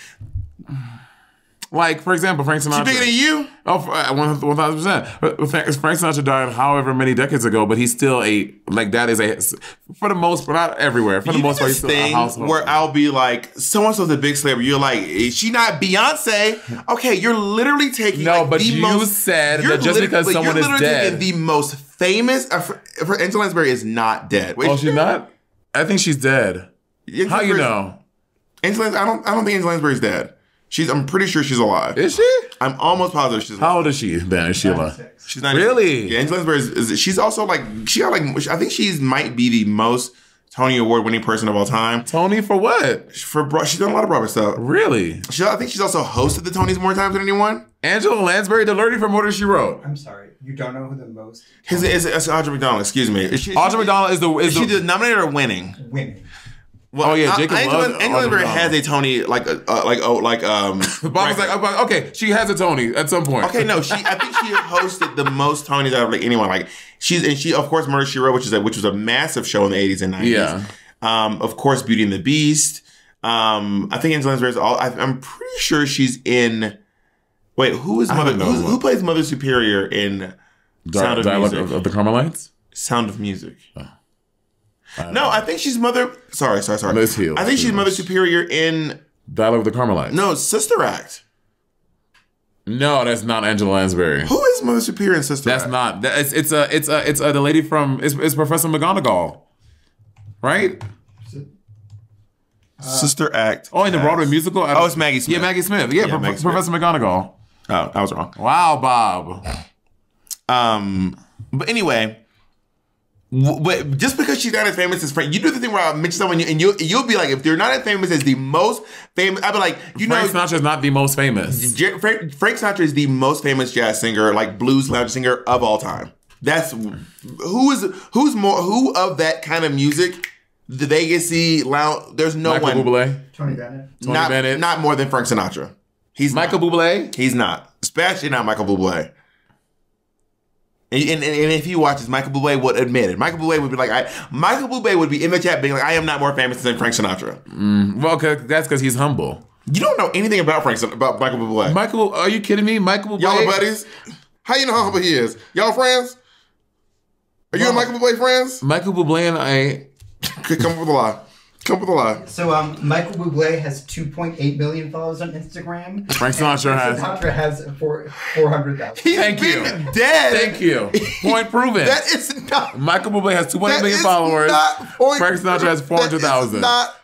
[SPEAKER 1] Like, for example, Frank Sinatra.
[SPEAKER 2] She's bigger than you?
[SPEAKER 1] Oh, 1,000%. Frank Sinatra died however many decades ago, but he's still for the most part, not everywhere. For the most part, he's still a household.
[SPEAKER 2] Where I'll be like, so-and-so's a big celebrity. You're like, is she not Beyonce? Okay, you're literally taking
[SPEAKER 1] but you said that just because someone is dead.
[SPEAKER 2] The most famous, for Angela Lansbury is not dead.
[SPEAKER 1] Wait, she's not? I think she's dead. How you know?
[SPEAKER 2] I don't think Angela Lansbury's dead. I'm pretty sure she's alive.
[SPEAKER 1] Is she?
[SPEAKER 2] I'm almost positive she's alive.
[SPEAKER 1] How old is she then? Is she alive?
[SPEAKER 2] She's 96.
[SPEAKER 1] Really?
[SPEAKER 2] Yeah, Angela Lansbury she's also I think she might be the most Tony Award winning person of all time.
[SPEAKER 1] Tony for what?
[SPEAKER 2] She's done a lot of Broadway stuff.
[SPEAKER 1] Really?
[SPEAKER 2] I think she's also hosted the Tonys more times than anyone.
[SPEAKER 1] Angela Lansbury, the lady from Murder She Wrote.
[SPEAKER 3] I'm sorry, you don't know who the most...
[SPEAKER 2] It's Audra McDonald, excuse me.
[SPEAKER 1] Audra McDonald is
[SPEAKER 2] she nominated or winning?
[SPEAKER 3] Winning.
[SPEAKER 2] Well,
[SPEAKER 1] Jacob
[SPEAKER 2] Angela Lansbury has a Tony
[SPEAKER 1] Bob was like, okay, she has a Tony at some point.
[SPEAKER 2] Okay, no, I think she hosted the most Tonys out of anyone. Like she of course Murder She Wrote, which was a massive show in the 80s and 90s.
[SPEAKER 1] Yeah.
[SPEAKER 2] Of course, Beauty and the Beast. I think Angela Lansbury's I'm pretty sure she's in. Wait, who plays Mother Superior in Sound of Music?
[SPEAKER 1] Of the Carmelites?
[SPEAKER 2] Sound of Music. Oh. No, I think she's Mother... Sorry.
[SPEAKER 1] Miss Hill.
[SPEAKER 2] I think she's Mother Superior in...
[SPEAKER 1] Dialogue of the Carmelites.
[SPEAKER 2] No, Sister Act.
[SPEAKER 1] No, that's not Angela Lansbury.
[SPEAKER 2] Who is Mother Superior in Sister Act?
[SPEAKER 1] That's not... It's the lady from... It's Professor McGonagall. Right?
[SPEAKER 2] Sister Act.
[SPEAKER 1] Oh, in the Broadway musical?
[SPEAKER 2] It's Maggie Smith.
[SPEAKER 1] Yeah, Maggie Smith. Yeah,
[SPEAKER 2] Maggie
[SPEAKER 1] Professor
[SPEAKER 2] Smith.
[SPEAKER 1] McGonagall.
[SPEAKER 2] Oh, I was wrong.
[SPEAKER 1] Wow, Bob.
[SPEAKER 2] But anyway... But just because she's not as famous as Frank, you do the thing where I mention someone and you'll be like, if they're not as famous as the most famous, I'll be like,
[SPEAKER 1] Frank Sinatra is not the most famous.
[SPEAKER 2] Frank Sinatra is the most famous jazz singer, like blues lounge singer of all time. That's who of that kind of music, the Vegas-y lounge. There's no
[SPEAKER 1] Michael
[SPEAKER 2] one.
[SPEAKER 1] Bublé.
[SPEAKER 3] Tony Bennett.
[SPEAKER 1] Bennett.
[SPEAKER 2] Not more than Frank Sinatra. He's
[SPEAKER 1] Michael Bublé.
[SPEAKER 2] He's not, especially not Michael Bublé. And if he watches, Michael Bublé would admit it. Michael Bublé would be like, Michael Bublé would be in the chat being like, I am not more famous than Frank Sinatra.
[SPEAKER 1] Well, that's because he's humble.
[SPEAKER 2] You don't know anything about about Michael Bublé.
[SPEAKER 1] Michael, are you kidding me? Michael Bublé.
[SPEAKER 2] Y'all are buddies? How you know how humble he is? Y'all friends? Are you and Michael Bublé friends?
[SPEAKER 1] Michael Bublé and I...
[SPEAKER 2] Come up with a lie. Come up with a lie.
[SPEAKER 3] So Michael Bublé has 2.8 million followers on Instagram.
[SPEAKER 1] Frank Sinatra has...
[SPEAKER 3] Sinatra has 400,000.
[SPEAKER 2] Thank you. Dead.
[SPEAKER 1] Thank you. Point proven.
[SPEAKER 2] That is not...
[SPEAKER 1] Michael Bublé has 2.8 million followers. Frank Sinatra has 400,000.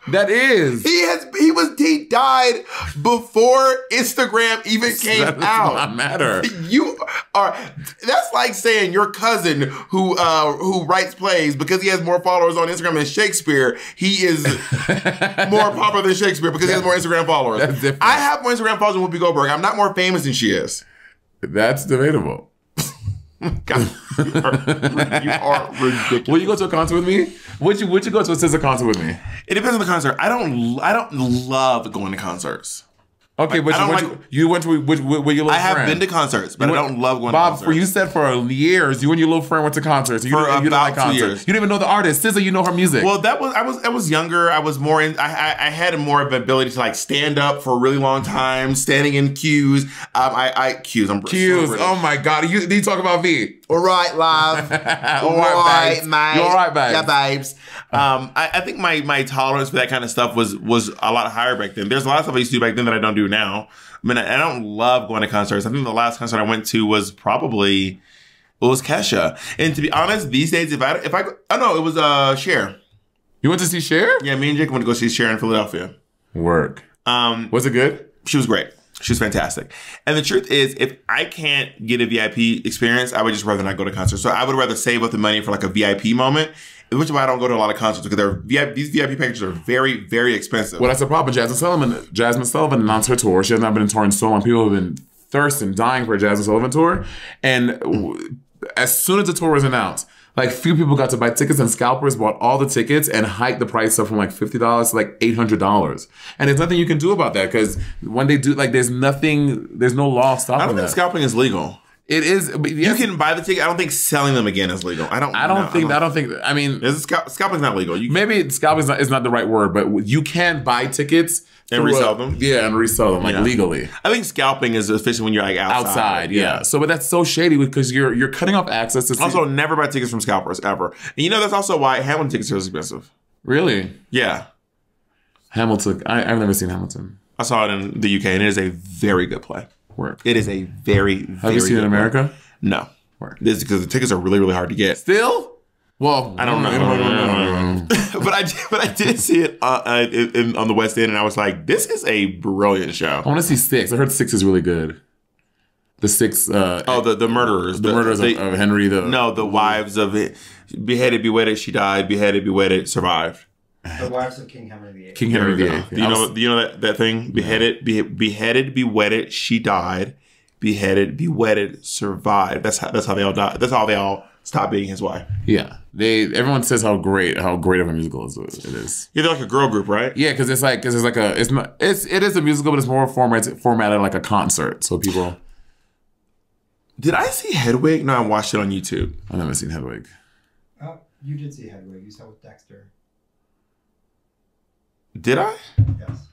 [SPEAKER 1] That is.
[SPEAKER 2] He died before Instagram even came out.
[SPEAKER 1] That does not matter.
[SPEAKER 2] That's like saying your cousin who writes plays, because he has more followers on Instagram than Shakespeare, he is more popular than Shakespeare because he has more Instagram followers.
[SPEAKER 1] That's different.
[SPEAKER 2] I have more Instagram followers than Whoopi Goldberg. I'm not more famous than she is.
[SPEAKER 1] That's debatable.
[SPEAKER 2] God, you are ridiculous.
[SPEAKER 1] Will you go to a concert with me? Would you go to a SZA concert with me?
[SPEAKER 2] It depends on the concert. I don't love going to concerts.
[SPEAKER 1] Okay, but you went to with your little friend.
[SPEAKER 2] I have been to concerts, but I don't love going to concerts.
[SPEAKER 1] Bob, you said for years, you and your little friend went to concerts. You don't like concerts.
[SPEAKER 2] 2 years.
[SPEAKER 1] You didn't even know the artist. SZA, you know her music.
[SPEAKER 2] Well, I was younger. I was more in. I had more of an ability to like stand up for a really long time, standing in queues. Queues.
[SPEAKER 1] Queues. Oh my God. You talk about V.
[SPEAKER 2] All right, love.
[SPEAKER 1] All right, mate. You're all right, babes.
[SPEAKER 2] Yeah, babes. I think my tolerance for that kind of stuff was a lot higher back then. There's a lot of stuff I used to do back then that I don't do now. I mean, I don't love going to concerts. I think the last concert I went to was probably Kesha. And to be honest, these days, it was Cher.
[SPEAKER 1] You went to see Cher?
[SPEAKER 2] Yeah, me and Jake went to go see Cher in Philadelphia.
[SPEAKER 1] Work. Was it good?
[SPEAKER 2] She was great. She was fantastic. And the truth is, if I can't get a VIP experience, I would just rather not go to concerts. So I would rather save up the money for like a VIP moment, which is why I don't go to a lot of concerts, because these VIP packages are very, very expensive.
[SPEAKER 1] Well, that's the problem. Jasmine Sullivan announced her tour. She has not been touring so long. People have been thirsting, dying for a Jasmine Sullivan tour. And as soon as the tour was announced, like few people got to buy tickets, and scalpers bought all the tickets and hiked the price up from like $50 to like $800. And there's nothing you can do about that, because when they do, like, there's no law stopping that.
[SPEAKER 2] I don't think scalping is legal.
[SPEAKER 1] It is. But yes,
[SPEAKER 2] you can buy the ticket. I don't think selling them again is legal. I mean, scalping's not legal.
[SPEAKER 1] Maybe scalping is not the right word, but you can buy tickets
[SPEAKER 2] and resell them.
[SPEAKER 1] Yeah, and resell them legally.
[SPEAKER 2] I think scalping is officially when you're like outside.
[SPEAKER 1] Yeah. So, but that's so shady because you're cutting off access to.
[SPEAKER 2] Also, never buy tickets from scalpers ever. And that's also why Hamilton tickets are expensive.
[SPEAKER 1] Really?
[SPEAKER 2] Yeah.
[SPEAKER 1] Hamilton. I've never seen Hamilton.
[SPEAKER 2] I saw it in the UK, and it is a very good play.
[SPEAKER 1] Work.
[SPEAKER 2] It is a very, very
[SPEAKER 1] Have you seen it in America?
[SPEAKER 2] Play. No. Work. This is because the tickets are really, really hard to get.
[SPEAKER 1] Still? Well,
[SPEAKER 2] I don't know. but I did see it on the West End, and I was like, this is a brilliant show.
[SPEAKER 1] I want to see Six. I heard Six is really good. The Six.
[SPEAKER 2] The murderers.
[SPEAKER 1] The murderers of Henry.
[SPEAKER 2] The wives of it. Beheaded, bewedded, she died. Beheaded, bewedded, survived.
[SPEAKER 3] The wives of King Henry VIII.
[SPEAKER 1] King Henry VIII.
[SPEAKER 2] Do you know that thing? Beheaded, beheaded, bewedded, she died. Beheaded, bewedded, survived. That's how they all died. That's how they all stopped being his wife.
[SPEAKER 1] Yeah, everyone says how great of a musical it is.
[SPEAKER 2] Yeah, they're like a girl group, right?
[SPEAKER 1] Yeah, because it is a musical, but it's more formatted like a concert. So people.
[SPEAKER 2] Did I see Hedwig? No, I watched it on YouTube.
[SPEAKER 1] I've never seen Hedwig.
[SPEAKER 3] Oh, you did see Hedwig. You saw it with Dexter.
[SPEAKER 2] Did I?
[SPEAKER 3] Yes.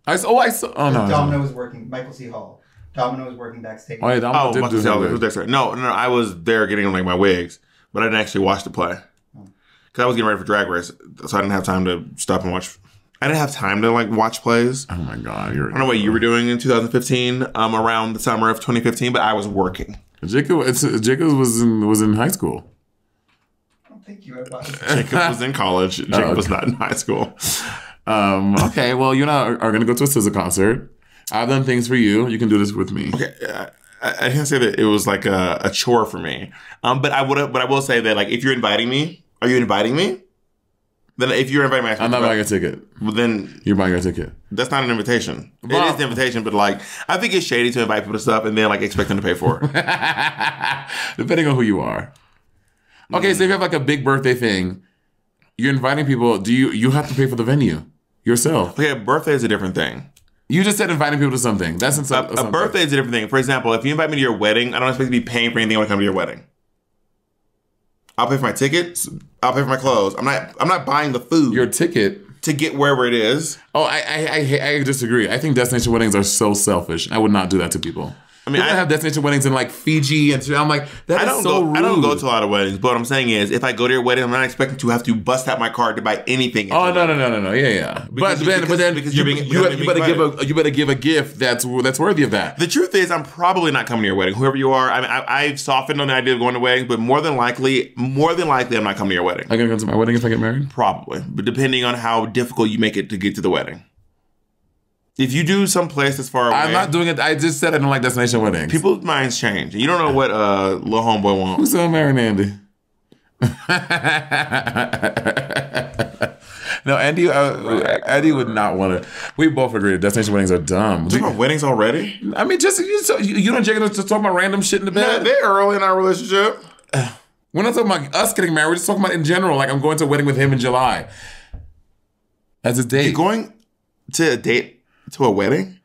[SPEAKER 1] I saw. Oh no.
[SPEAKER 3] Domino was working. Michael C. Hall. Domino was working backstage.
[SPEAKER 1] Oh yeah, Domino did do
[SPEAKER 2] Hedwig. Dexter. No. I was there getting like my wigs, but I didn't actually watch the play because I was getting ready for Drag Race, so I didn't have time to stop and watch. I didn't have time to like watch plays.
[SPEAKER 1] Oh my God,
[SPEAKER 2] I don't know what you were doing in 2015, around the summer of 2015, but I was working.
[SPEAKER 1] Jacob was in high school.
[SPEAKER 3] I don't think you had watched.
[SPEAKER 2] Jacob was in college. Jacob was not in high school.
[SPEAKER 1] Okay, well, you and I are going to go to a SZA concert. I've done things for you. You can do this with me.
[SPEAKER 2] Okay, I can't say that it was like a chore for me. But I will say that like if you're inviting me, are you inviting me? Then if you're inviting me,
[SPEAKER 1] I'm not buying a ticket.
[SPEAKER 2] Well, then
[SPEAKER 1] you're buying a ticket.
[SPEAKER 2] That's not an invitation. It is an invitation, but like I think it's shady to invite people to stuff and then like expect them to pay for it.
[SPEAKER 1] Depending on who you are. Okay, so if you have like a big birthday thing, you're inviting people. Do you have to pay for the venue yourself?
[SPEAKER 2] Okay, a birthday is a different thing.
[SPEAKER 1] You just said inviting people to something. That's
[SPEAKER 2] a birthday is a different thing. For example, if you invite me to your wedding, I don't expect to be paying for anything when I come to your wedding. I'll pay for my tickets. I'll pay for my clothes. I'm not buying the food.
[SPEAKER 1] Your ticket
[SPEAKER 2] to get wherever it is.
[SPEAKER 1] Oh, I disagree. I think destination weddings are so selfish. I would not do that to people. I mean, I have destination weddings in like Fiji, and I'm like, that is so rude.
[SPEAKER 2] I don't go to a lot of weddings, but what I'm saying is, if I go to your wedding, I'm not expecting to have to bust out my card to buy anything.
[SPEAKER 1] Oh no, yeah. But then you better give a gift that's worthy of that.
[SPEAKER 2] The truth is, I'm probably not coming to your wedding, whoever you are. I mean, I've softened on the idea of going to weddings, but more than likely, I'm not coming to your wedding.
[SPEAKER 1] Are you gonna go to my wedding if I get married?
[SPEAKER 2] Probably, but depending on how difficult you make it to get to the wedding. If you do some place that's far away...
[SPEAKER 1] I'm not doing it. I just said I don't like destination weddings.
[SPEAKER 2] People's minds change. You don't know what little homeboy wants.
[SPEAKER 1] Who's still marrying Andy? No, Andy would not want to... We both agree that destination weddings are dumb.
[SPEAKER 2] You talking about weddings already?
[SPEAKER 1] I mean, you don't Jacob just talk about random shit in the bed?
[SPEAKER 2] They're early in our relationship.
[SPEAKER 1] We're not talking about us getting married. We're just talking about in general. Like, I'm going to a wedding with him in July. As a date.
[SPEAKER 2] You're going to a date... to a wedding?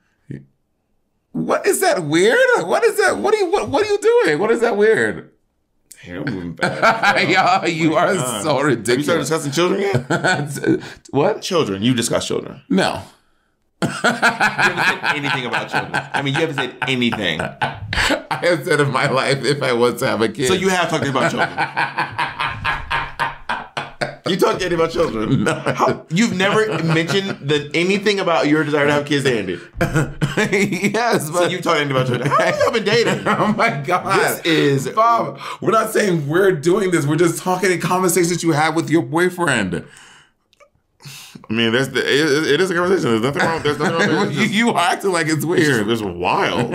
[SPEAKER 1] What is that weird? What is that? What are you doing? What is that weird?
[SPEAKER 2] Hair moving back.
[SPEAKER 1] Yeah, you are so ridiculous.
[SPEAKER 2] Have you started discussing children yet?
[SPEAKER 1] What?
[SPEAKER 2] Children. You discuss children.
[SPEAKER 1] No.
[SPEAKER 2] You haven't said anything about children. I mean, you haven't said anything.
[SPEAKER 1] I have said in my life if I was to have a kid.
[SPEAKER 2] So you have talked about children. You talked to Andy about children. No. You've never mentioned anything about your desire to have kids to Andy.
[SPEAKER 1] Yes, but
[SPEAKER 2] so you've talked to Andy about children. How long have you been dating?
[SPEAKER 1] Oh my God.
[SPEAKER 2] This is
[SPEAKER 1] Bob. We're not saying we're doing this. We're just talking in conversations you have with your boyfriend.
[SPEAKER 2] I mean, it is a conversation. There's nothing wrong. There's nothing wrong.
[SPEAKER 1] You are acting like it's weird.
[SPEAKER 2] It's wild.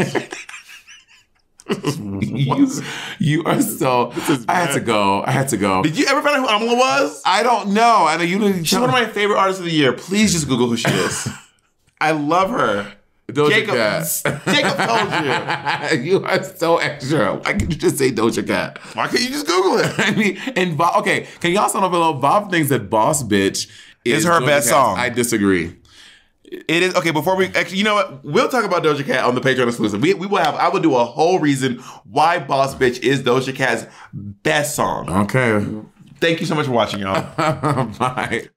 [SPEAKER 1] You are so... I had to go.
[SPEAKER 2] Did you ever find out who Amala was?
[SPEAKER 1] I don't know. I know you didn't.
[SPEAKER 2] She's one of my favorite artists of the year. Please just Google who she is. I love her.
[SPEAKER 1] Doja Cat.
[SPEAKER 2] Jacob told
[SPEAKER 1] you. You are so extra. Why can't you just say Doja Cat?
[SPEAKER 2] Why can't you just Google it?
[SPEAKER 1] I mean, and Bob, okay, can y'all sound up a little? Bob thinks that Boss Bitch is
[SPEAKER 2] her
[SPEAKER 1] Doja
[SPEAKER 2] best
[SPEAKER 1] Cat's.
[SPEAKER 2] song.
[SPEAKER 1] I disagree.
[SPEAKER 2] It is okay. Before we actually, you know what? We'll talk about Doja Cat on the Patreon exclusive. We will have. I will do a whole reason why "Boss Bitch" is Doja Cat's best song.
[SPEAKER 1] Okay.
[SPEAKER 2] Thank you so much for watching, y'all.
[SPEAKER 1] Bye.